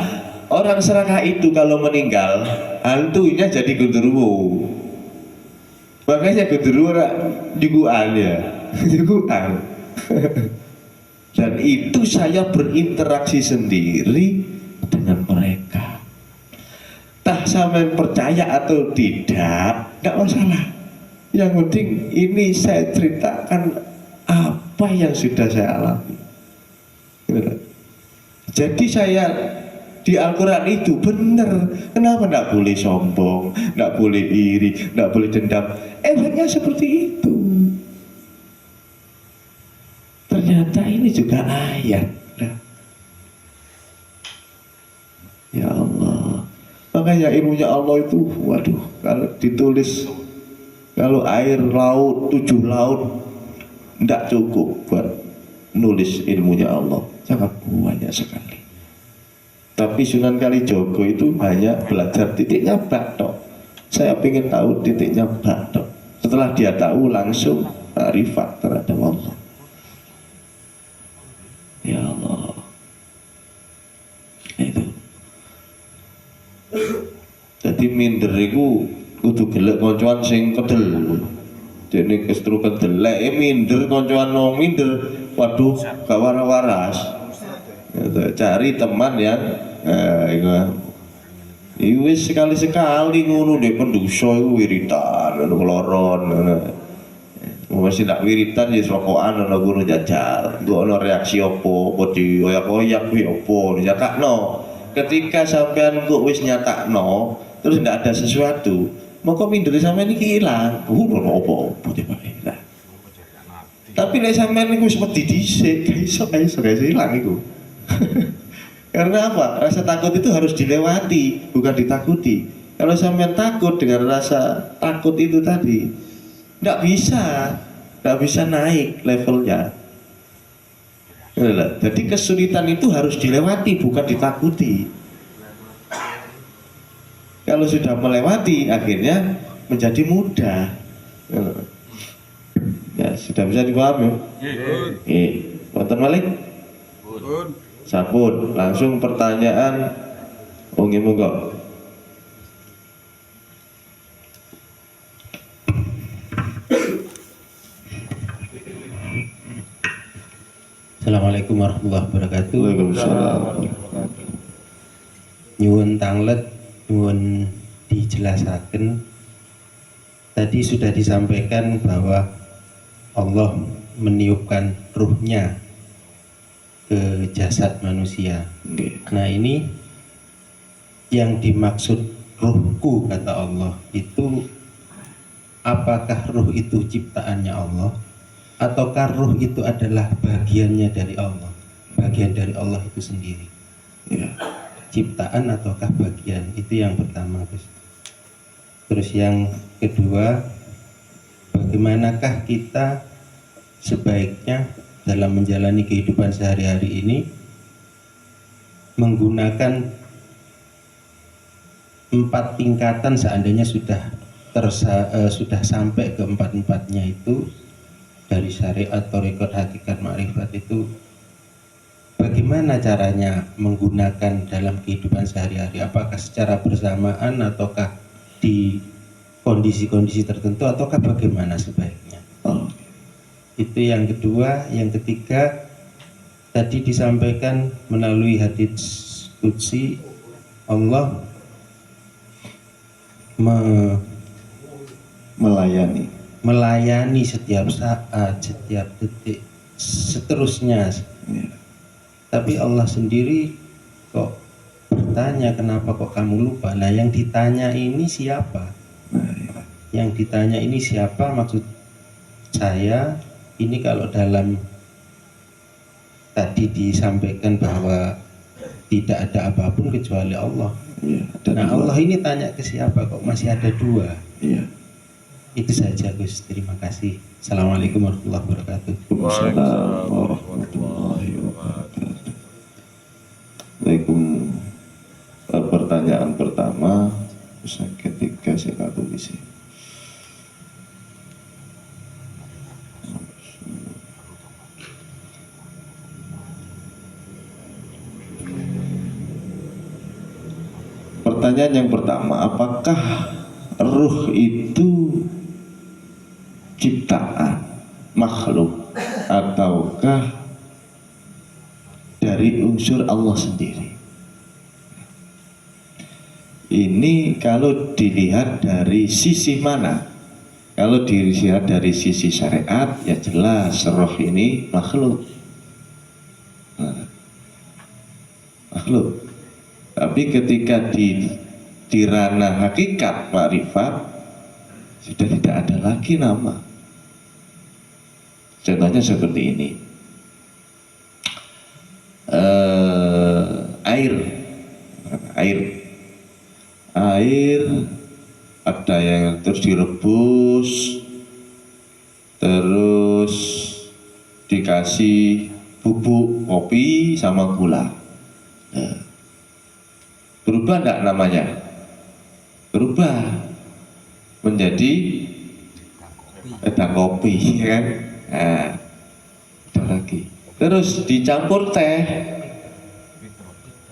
orang serakah itu kalau meninggal hantunya jadi genderuwo. Makanya genderuwo juguan ya. Juguan. Dan itu saya berinteraksi sendiri dengan mereka. Tah sampean percaya atau tidak, enggak masalah. Yang penting ini saya ceritakan apa yang sudah saya alami. Jadi saya di Al-Quran itu benar. Kenapa tidak boleh sombong, tidak boleh iri, tidak boleh dendam? Efeknya seperti itu. Ternyata ini juga ayat. Ya Allah. Makanya ilmunya Allah itu, waduh, kalau ditulis, kalau air laut, 7 laut tidak cukup buat nulis ilmunya Allah, sangat banyak sekali. Tapi Sunan Kalijogo itu hanya belajar titiknya bak tok. Saya ingin tahu titiknya bak tok. Setelah dia tahu langsung ma'rifat terhadap Allah. Ya Allah. Itu. Jadi minder itu kudu gelek koncoan sing kedel. Dene kestru kedel lek minder koncoan wong minder, waduh gak waras-waras. Cari teman yang iku wis sekali-sekali ngono nek pendosa iku wiritan ono kloron ngono. Masih tak wiritan ya rokokan ono guru jajal. Nggo ono reaksi opo dioyak-oyak kuwi opo nyatakno. Ketika sampean kok wis nyatakno terus ndak ada sesuatu, maka minder sampean iki ilang. Ono opo-opo tibake. Tapi nek sampean niku wis wedi dhisik, iso ilang iku. Karena apa? Rasa takut itu harus dilewati, bukan ditakuti. Kalau sampean takut dengan rasa takut itu tadi, nggak bisa naik levelnya. Jadi kesulitan itu harus dilewati, bukan ditakuti. Kalau sudah melewati, akhirnya menjadi mudah. Ya, sudah bisa dipahami. Wonten malih? Sampun, langsung pertanyaan. Monggo. Assalamualaikum warahmatullahi wabarakatuh. Waalaikumsalam. Nyuwun tanglet, nyuwun dijelasaken. Tadi sudah disampaikan bahwa Allah meniupkan ruhnya ke jasad manusia. Nah, ini yang dimaksud ruhku kata Allah itu, apakah ruh itu ciptaannya Allah ataukah ruh itu adalah bagiannya dari Allah, bagian dari Allah itu sendiri? Ya. Ciptaan ataukah bagian? Itu yang pertama, Gus. Terus yang kedua, bagaimanakah kita sebaiknya dalam menjalani kehidupan sehari-hari ini menggunakan 4 tingkatan seandainya sudah sampai ke 4-4-nya itu, dari syariat, thariqat, hakikat, ma'rifat itu, bagaimana caranya menggunakan dalam kehidupan sehari-hari? Apakah secara bersamaan ataukah di kondisi-kondisi tertentu ataukah bagaimana sebaiknya? Itu yang kedua. Yang ketiga, tadi disampaikan melalui hadits qudsi, Allah melayani setiap saat, setiap detik, seterusnya. Ya. Tapi Allah sendiri kok bertanya, kenapa kok kamu lupa? Nah, yang ditanya ini siapa? Yang ditanya ini siapa? Maksud saya ini kalau dalam tadi disampaikan bahwa tidak ada apapun kecuali Allah. Ya, Nah, Allah ini tanya ke siapa kok masih ada dua? Ya. Itu saja Gus, terima kasih. Assalamualaikum warahmatullahi wabarakatuh. Waalaikumsalam warahmatullahi wabarakatuh. Pertanyaan pertama, yang ketiga saya tulis. Pertanyaan yang pertama, apakah ruh itu ciptaan makhluk ataukah dari unsur Allah sendiri? Ini kalau dilihat dari sisi mana? Kalau dilihat dari sisi syariat, ya jelas roh ini makhluk. Makhluk. Tapi ketika di ranah hakikat makrifat sudah tidak ada lagi nama. Contohnya seperti ini. Air ada yang terus direbus, terus dikasih bubuk kopi sama gula. Berubah enggak namanya? Berubah menjadi wedang kopi, kan? Nah, ada lagi. Terus dicampur teh,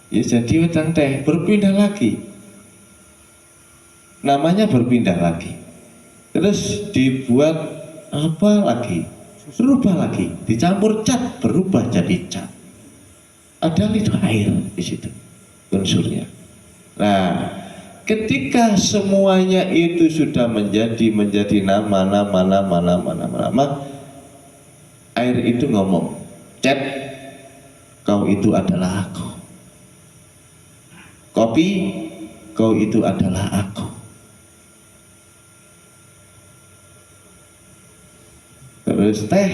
ya jadi wedang teh. Berpindah lagi, namanya berpindah lagi. Terus dibuat apa lagi? Berubah lagi, dicampur cat, berubah jadi cat. Ada itu air di situ unsurnya. Nah, ketika semuanya itu sudah menjadi nama, air itu ngomong, cat, kau itu adalah aku. Kopi, kau itu adalah aku. Terus teh,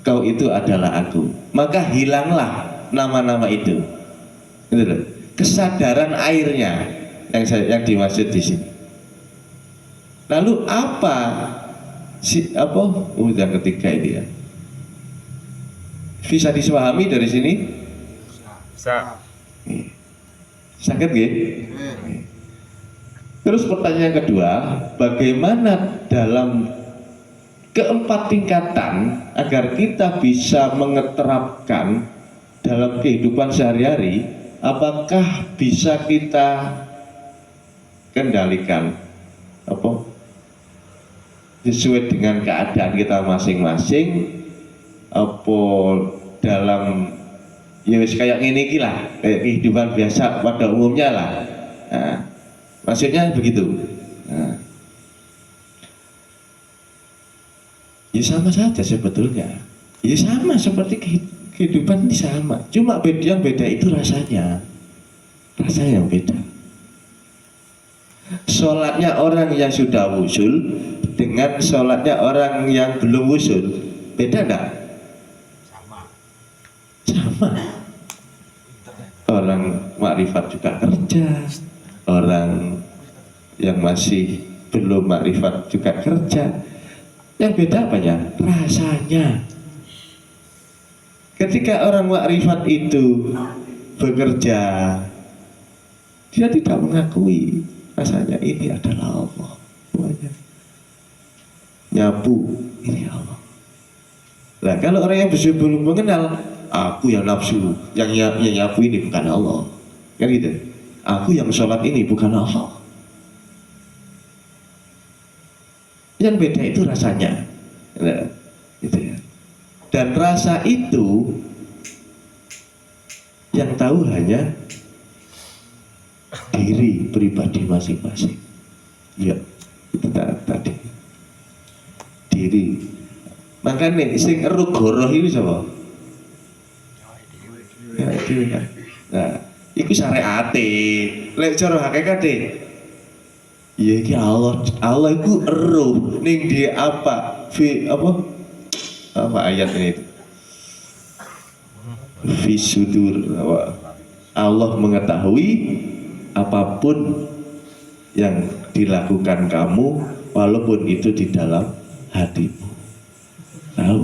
kau itu adalah aku. Maka hilanglah nama-nama itu. Gitu loh. Kesadaran airnya yang dimaksud di sini. Lalu yang ketiga ini ya. Bisa disepahami dari sini? Bisa. Sakit nggih? Terus pertanyaan kedua, bagaimana dalam keempat tingkatan agar kita bisa mengeterapkan dalam kehidupan sehari-hari? Apakah bisa kita kendalikan sesuai dengan keadaan kita masing-masing, dalam ya wis kayak ini lah, kayak kehidupan biasa pada umumnya lah. Nah, maksudnya begitu. Nah, ya sama saja sebetulnya. Ya sama seperti kehidupan ini sama, cuma yang beda itu rasanya yang beda. Sholatnya orang yang sudah wusul dengan sholatnya orang yang belum wusul beda enggak? Sama. Orang makrifat juga kerja, orang yang masih belum makrifat juga kerja. Yang beda apa ya? Rasanya. Ketika orang makrifat itu bekerja, dia tidak mengakui rasanya ini adalah Allah. Semuanya. Nyapu, ini Allah. Nah, kalau orang yang belum mengenal, aku yang nafsu, yang nyapu ini bukan Allah. Kan gitu. Aku yang sholat ini bukan Allah. Yang beda itu rasanya. Nah, gitu ya. Dan rasa itu yang tahu hanya diri pribadi masing-masing. Ya, itu tadi diri. Makanya sing eruh goroh ini siapa? Ya itu kan. Nah, iku syariate. Lek cara hakikate. Ya iki Allah iku eruh ning di apa? Apa ayat ini? Fi sudur. Allah mengetahui apapun yang dilakukan kamu walaupun itu di dalam hatimu. Tahu?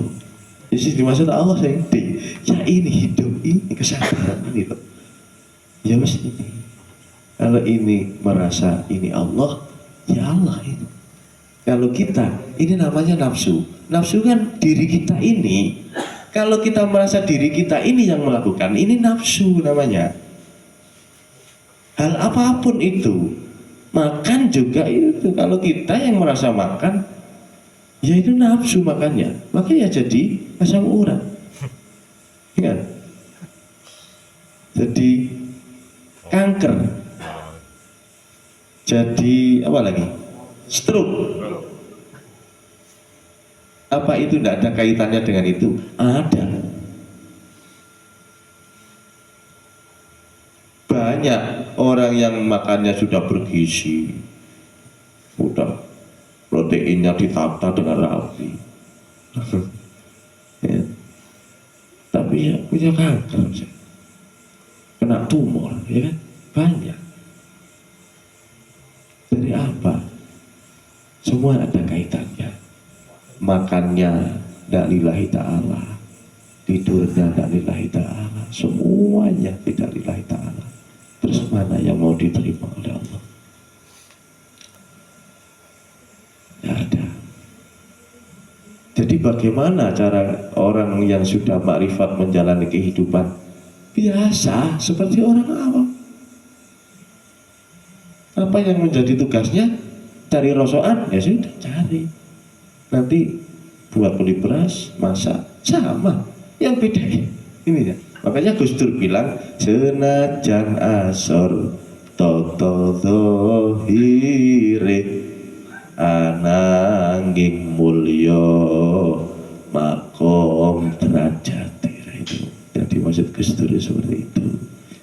Jadi dimaksud Allah saya ya ini hidup ini kesadaran ini loh. Ya mesti ini. Kalau ini merasa ini Allah, ya Allah ini. Kalau kita ini namanya nafsu. Nafsu kan diri kita ini. Kalau kita merasa diri kita ini yang melakukan, ini nafsu namanya. Hal apapun itu, makan juga itu. Kalau kita yang merasa makan, ya itu nafsu makannya. Makanya jadi asam urat. Kan? Jadi kanker. Jadi apa lagi? Stroke. Apa itu tidak ada kaitannya dengan itu? Ada. Banyak orang yang makannya sudah bergizi, sudah proteinnya ditata dengan rapi, ya. Tapi ya punya kanker, kena tumor, ya kan? Banyak. Dari apa? Semua ada kaitannya. Makannya tidak lillahi ta'ala, tidurnya tidak lillahi ta'ala, semuanya tidak lillahi ta'ala. Terus mana yang mau diterima oleh Allah? Tidak ada. Jadi bagaimana cara orang yang sudah makrifat menjalani kehidupan biasa seperti orang awam? Apa yang menjadi tugasnya? Cari rosokan, ya sudah cari. Nanti buat beli beras, masak, sama. Yang beda ini ya. Makanya Gus Dur bilang senajan asor toto dohire ananging mulya makom derajat. Itu yang dimaksud Gus Dur seperti itu.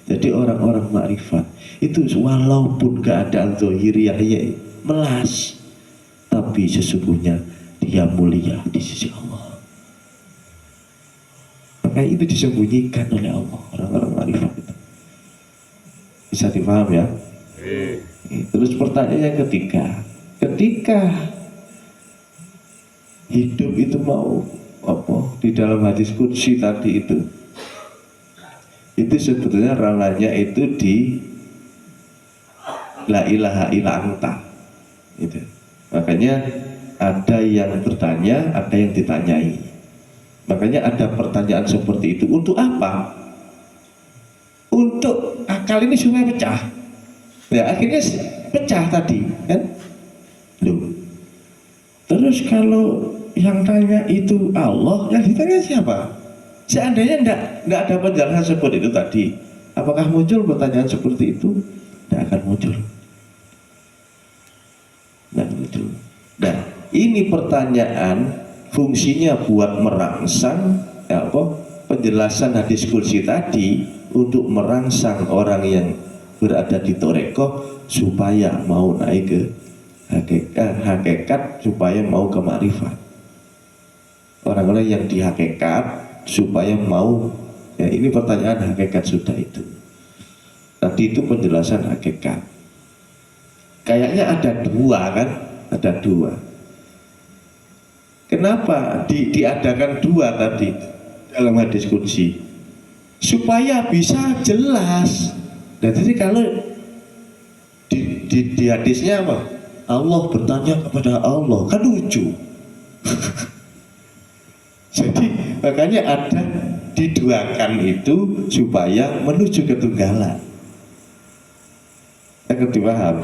Jadi orang-orang makrifat itu walaupun keadaan zahiriyahnya melas, tapi sesungguhnya dia mulia di sisi Allah. Maka itu disembunyikan oleh Allah orang-orang makrifat itu. Bisa dipaham ya? Terus pertanyaan yang ketiga, ketika hidup itu mau apa di dalam hadis qudsi tadi itu sebetulnya ranahnya itu di la ilaha illa anta. Itu. Makanya ada yang bertanya, ada yang ditanyai. Makanya ada pertanyaan seperti itu. Untuk apa? Untuk akal ini supaya pecah. Ya akhirnya pecah tadi, kan? Loh. Terus kalau yang tanya itu Allah, yang ditanya siapa? Seandainya enggak ada penjelasan seperti itu tadi, apakah muncul pertanyaan seperti itu? Tidak akan muncul. Tidak muncul. Nah, ini pertanyaan fungsinya buat merangsang penjelasan hadis qudsi tadi untuk merangsang orang yang berada di torekoh supaya mau naik ke hakikat supaya mau ke makrifat. Orang-orang yang di hakikat supaya mau, ya ini pertanyaan hakikat sudah itu. Tadi itu penjelasan hakikat. Kayaknya ada dua kan? Ada dua. Kenapa diadakan dua tadi dalam hadis qudsi? Supaya bisa jelas. Dan jadi kalau di hadisnya apa? Allah bertanya kepada Allah, kan lucu. Jadi makanya ada diduakan itu supaya menuju ketunggalan. Akan dipaham.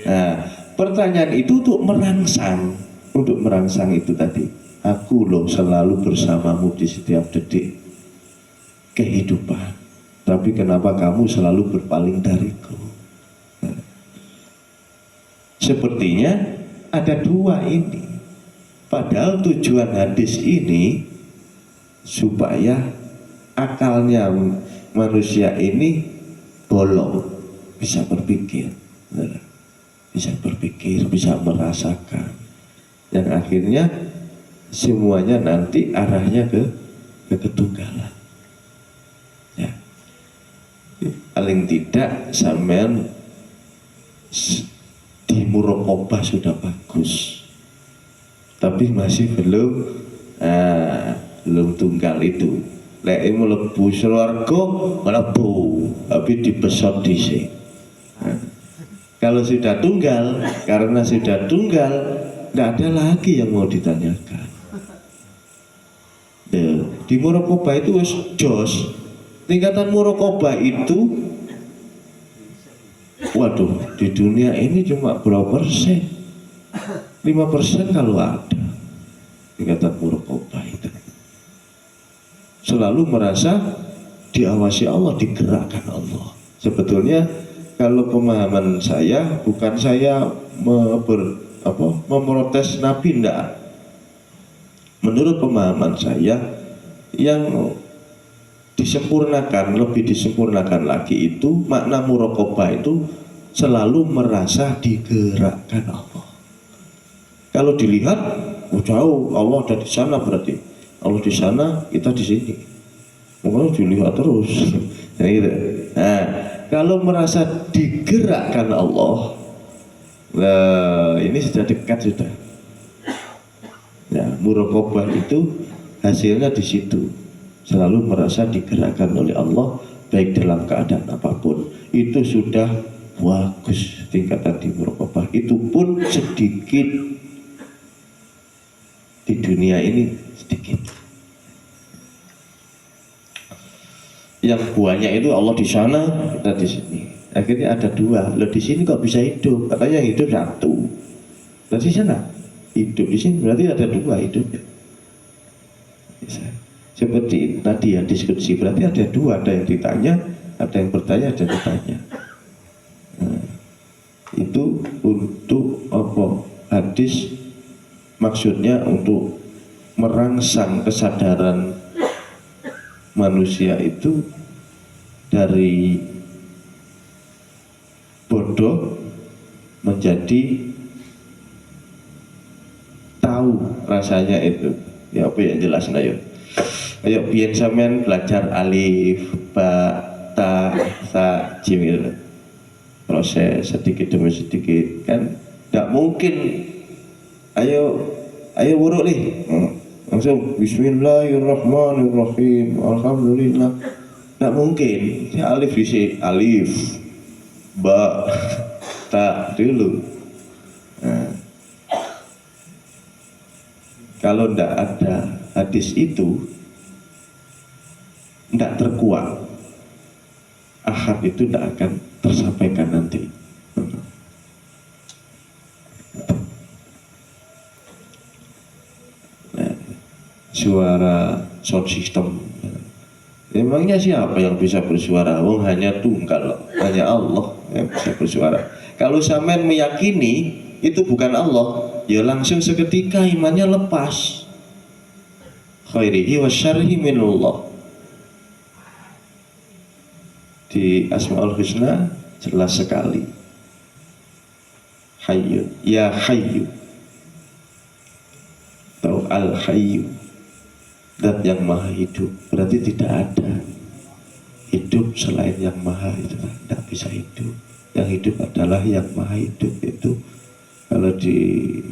Nah, pertanyaan itu untuk merangsang itu tadi. aku loh selalu bersamamu di setiap detik kehidupan, tapi kenapa kamu selalu berpaling dariku? Sepertinya ada dua ini. Padahal tujuan hadis ini supaya akalnya manusia ini bolong, bisa berpikir, bisa merasakan, yang akhirnya semuanya nanti arahnya ke ketunggalan. Ya. Paling tidak sampean di muraqabah sudah bagus, tapi masih belum tunggal itu. Lek mlebu swarga mlebu, tapi dibesot dhisik. Kalau sudah tunggal, karena sudah tunggal, tidak ada lagi yang mau ditanyakan. Di muraqabah itu wis jos. Tingkatan muraqabah itu, waduh, di dunia ini cuma berapa persen? 5% kalau ada. Tingkatan muraqabah itu selalu merasa diawasi Allah, digerakkan Allah. Sebetulnya kalau pemahaman saya, bukan saya memprotes Nabi, enggak. Menurut pemahaman saya, yang lebih disempurnakan lagi itu makna muraqabah itu selalu merasa digerakkan Allah. Kalau dilihat, oh jauh, Allah ada di sana, berarti Allah di sana, kita di sini. Makanya dilihat terus. Nah, kalau merasa digerakkan Allah, ini sudah dekat sudah. Ya, muraqabah itu hasilnya di situ. Selalu merasa digerakkan oleh Allah, baik dalam keadaan apapun. Itu sudah bagus tingkatan di muraqabah. Itu pun sedikit di dunia ini, sedikit. Yang banyak itu Allah di sana, kita di sini. Akhirnya ada dua. Loh, di sini kok bisa hidup? Katanya yang hidup satu. Berarti di sana hidup, di sini berarti ada dua hidup. Seperti tadi ya diskusi, berarti ada dua, ada yang ditanya, ada yang bertanya, ada yang ditanya. Nah, itu untuk apa? Hadis maksudnya untuk merangsang kesadaran manusia itu dari bodoh menjadi tahu rasanya itu. Ya apa yang jelas ayo. Ayo biyen sampean belajar alif, ba, ta, sa, jim itu. Proses sedikit demi sedikit kan enggak mungkin. Ayo buruk nih. Langsung Bismillahirrahmanirrahim, Alhamdulillah. Nggak mungkin. Ya alif isi alif, ba, ta dulu. Nah, kalau tidak ada hadis itu, tidak terkuat. Ahad itu tidak akan tersampaikan nanti. Suara sound system, emangnya siapa yang bisa bersuara? Wong hanya tunggal, hanya Allah yang bisa bersuara. Kalau sampean meyakini itu bukan Allah, ya langsung seketika imannya lepas. Khairihi wa syarrihi minullah. Di Asmaul Husna jelas sekali. Hayyu, ya Hayyu, atau Al Hayyu, zat yang maha hidup. Berarti tidak ada hidup selain yang maha itu, tidak bisa hidup. Yang hidup adalah yang maha hidup. Itu kalau di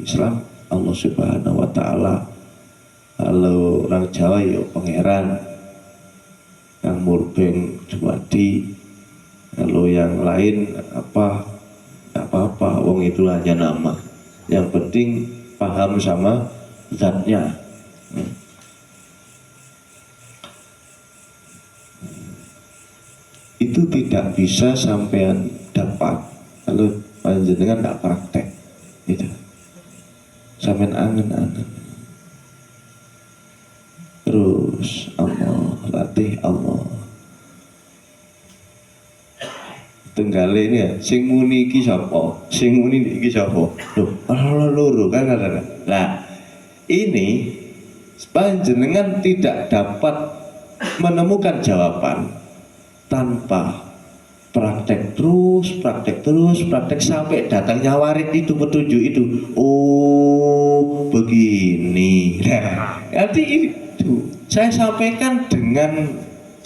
Islam Allah Subhanahu wa Ta'ala. Kalau orang Jawa ya pangeran, yang murbeng Jumadi. Kalau yang lain apa-apa, wong itu hanya nama. Yang penting paham sama zatnya. Itu tidak bisa sampean dapat kalau panjenengan tidak praktek. Itu sampean angen-angen. zate Allah. Tunggale ini ya, sing muni iki sapa? Sing muni iki sapa? Loh, ana loro kan ada. Lah, ini panjenengan tidak dapat menemukan jawaban tanpa praktek terus sampai datangnya warid itu, petunjuk itu. Oh, begini. Nah, nanti itu saya sampaikan dengan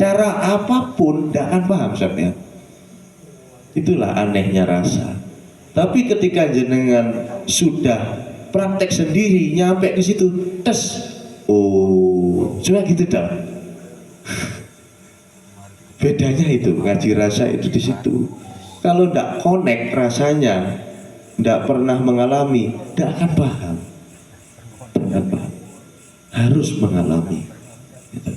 cara apapun tidak akan paham sampean. Itulah anehnya rasa. Tapi ketika jenengan sudah praktek sendiri nyampe di situ, tes. Oh, cuma gitu dah. Bedanya itu ngaji rasa itu di situ. Kalau tidak connect rasanya, tidak pernah mengalami, tidak akan paham. Tidak akan paham. Harus mengalami. Gitu.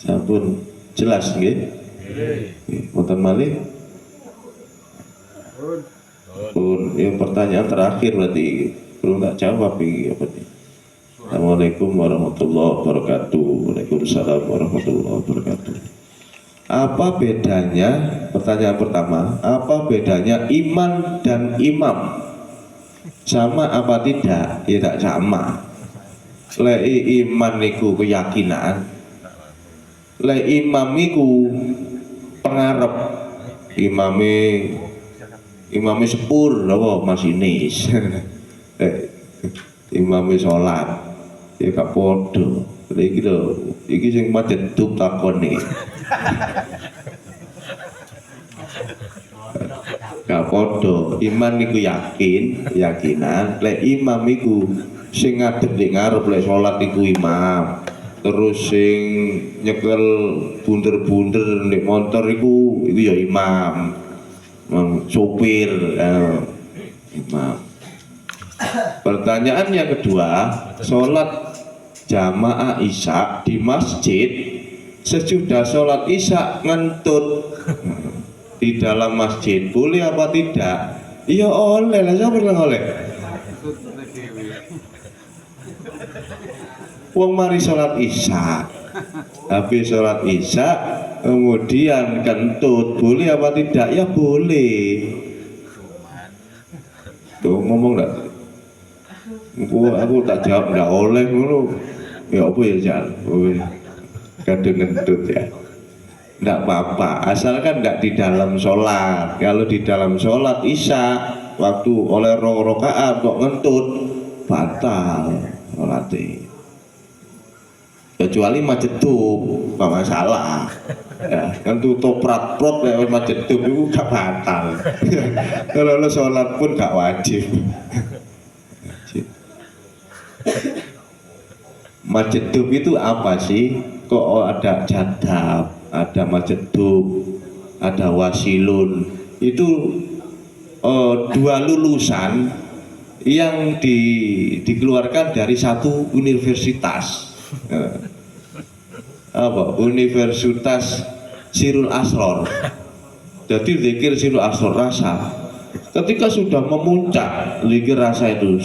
Sampun jelas nggih? Wonten malih? Pun, ya pertanyaan terakhir berarti belum tak jawab iki apa nih? Assalamualaikum warahmatullahi wabarakatuh. Waalaikumsalam warahmatullahi wabarakatuh. Apa bedanya, pertanyaan pertama, apa bedanya iman dan imam? Sama apa tidak? Ya tidak sama. Lei iman niku keyakinan, lei imam niku pengarep. Imame sepur apa masinis. Imame sholat ya gak podo. Iki sing majedub takone. Gak podo. Iman niku keyakinan. Lek imam iku sing ngadeg nek ngarep, lek sholat iku imam. Terus sing nyekel bunder-bunder nek motor iku ya imam. Sopir imam. Pertanyaan yang kedua, sholat jamaah isya di masjid, sesudah sholat isya ngentut di dalam masjid, boleh apa tidak? Iya oleh lah, siapa bilang oleh? Wong mari sholat isya, habis sholat isya kemudian kentut, boleh apa tidak? Ya boleh. Tuh ngomong enggak? Aku tak jawab enggak oleh ngono. Ya apa ya Jan? Kadang ngentut ya. Enggak apa-apa, asalkan enggak di dalam sholat. Kalau di dalam sholat isya waktu oleh rakaat kok ngentut, batal sholatnya. Kecuali majedub, gak masalah. Ya, kan tuh toprak-prot lewat majedub itu gak batal. Kalau lo sholat pun gak wajib. Majedub itu apa sih? Kok ada jadab, ada majedub, ada wasilun. Itu dua lulusan yang dikeluarkan dari satu universitas. Apa? Universitas Sirul Asror. Jadi zikir Sirul Asror rasa. Ketika sudah memuncak zikir rasa itu,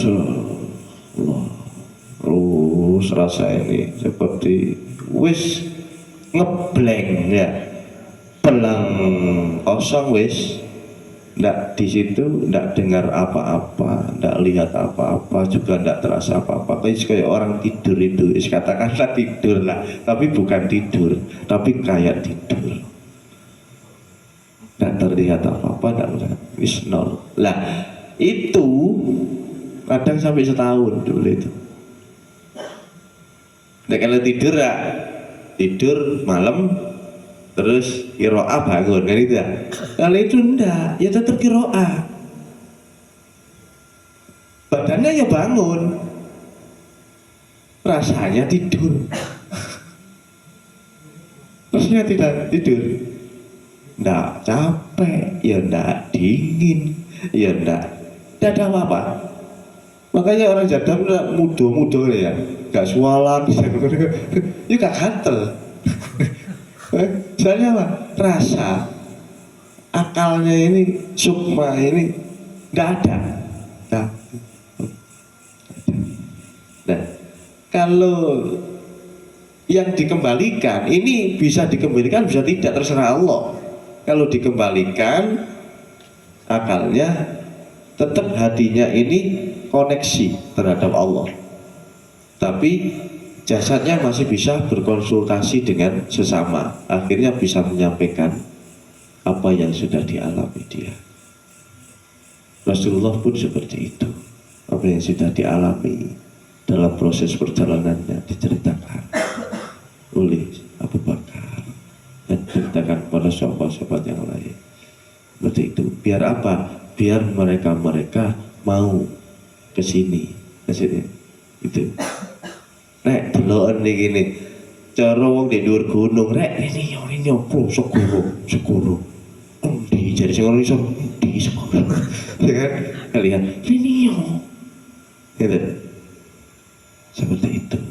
terus rasa ini seperti wis ngeblank ya, pelang kosong wis. Ndak di situ, ndak dengar apa-apa, ndak lihat apa-apa, juga ndak terasa apa-apa. Kayak orang tidur itu, katakanlah tidur lah, tapi bukan tidur, tapi kayak tidur. Ndak terlihat apa-apa, ndak wis nol. Lah itu kadang sampai setahun dulu itu. Ndak kalau tidur ya, tidur malam. Terus kiroah bangun kan itu ya. Kalau itu enggak, ya tetap kiroah. Badannya ya bangun, rasanya tidur. Rasanya tidak tidur. Enggak capek, ya enggak dingin, ya enggak ada apa-apa. Makanya orang jadam mudo-mudo ya, enggak sualan, ya enggak gatel. Soalnya apa? Rasa akalnya ini, sukma ini nggak ada. Nah, kalau yang dikembalikan ini bisa dikembalikan, bisa tidak, terserah Allah. Kalau dikembalikan, akalnya tetap hatinya ini koneksi terhadap Allah, tapi jasadnya masih bisa berkonsultasi dengan sesama, akhirnya bisa menyampaikan apa yang sudah dialami dia. Rasulullah pun seperti itu, apa yang sudah dialami dalam proses perjalanannya diceritakan oleh Abu Bakar dan diceritakan kepada sahabat-sahabat yang lain. Seperti itu. Biar apa? Biar mereka mau ke sini. Itu. Rek deloken iki gini. Cara wong di dhuwur gunung, rek ini bro, segoro. Endi jare sing ora iso di segoro. Ya kan? Kalian ini yo. Gitu. Seperti itu.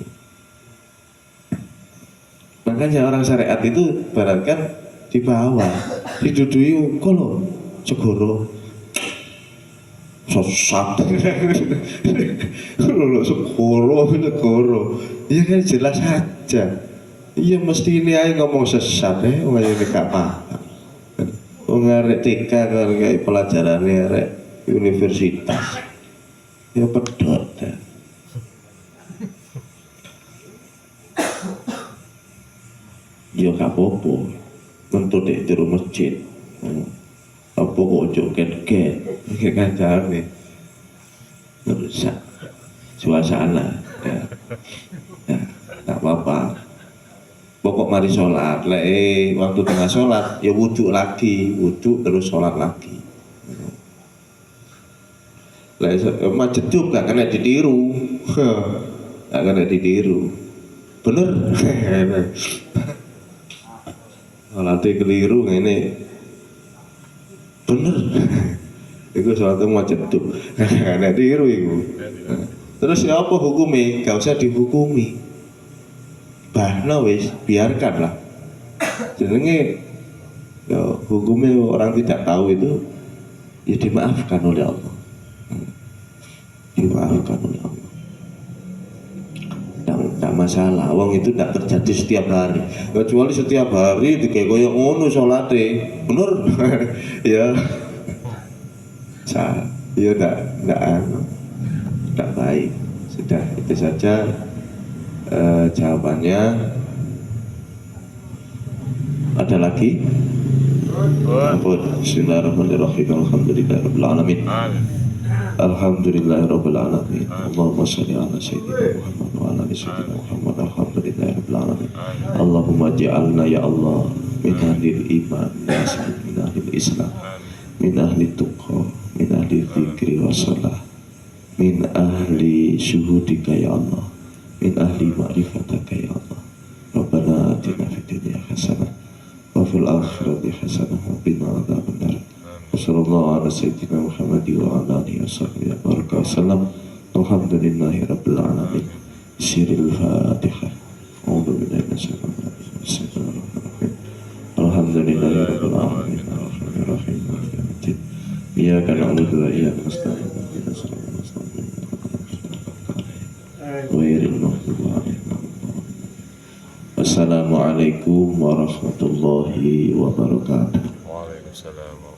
Makanya orang syariat itu baratkan di bawah, didudui kalau segoro sesat. Kalau segoro, iya kan jelas saja. Iya mesti ini aja ngomong sesat wong aja gak paham. Wong arek TK kan kayak pelajarannya arek universitas. Ya pedot ya. Ya gak apa-apa. Untuk di rumah masjid, apa kok joget-joget, kan jangan merusak suasana, ya, tak apa-apa. Pokok mari sholat, waktu tengah sholat, ya wudhu lagi, wudhu terus sholat lagi. Macet juga kena ditiru, gak kena ditiru, bener. Sholatnya keliru ini bener. Itu sholatnya macet tuh. Nggak tiru itu. Terus ya apa hukumnya? Gak usah dihukumi. Bahno wis, biarkanlah. Jenenge ya, hukumnya orang tidak tahu itu ya dimaafkan oleh Allah. Dimaafkan oleh Allah. Tidak masalah, wong itu tidak terjadi setiap hari. Kecuali setiap hari dikayak koyo ngono salate, bener? Ya, ya tidak baik. Sudah itu saja jawabannya. Ada lagi? Bismillahirrahmanirrahim. Alhamdulillahirabbil alamin. Alhamdulillahirabbil alamin. Allahumma shalli ala sayyidina Muhammad wa ala ali sayyidina Muhammad. Alhamdulillahirabbil alamin. Allahumma ja'alna ya Allah min ahlil iman, min ahlil islam, min ahli tuqa, min ahli dzikri wa shalah, min ahli syuhudika ya Allah, min ahli ma'rifataka ya Allah. Rabbana atina fid dunya hasanah wa fil akhirati hasanah wa qina adzabannar. Wassallallahu ala sayyidina Muhammad wa ala alihi wasahbihi wasallam. Alhamdulillahi rabbil alamin. Siril Fatihah. A'udzu billahi minasyaitonir rajim. Alhamdulillahi rabbil alamin. Arrahmanir rahim. Maliki yaumiddin. Iyyaka na'budu wa iyyaka nasta'in. Ihdinas siratal mustaqim. Ghairil maghdubi 'alaihim waladdallin. Wassalamualaikum warahmatullahi wabarakatuh. Waalaikumsalam.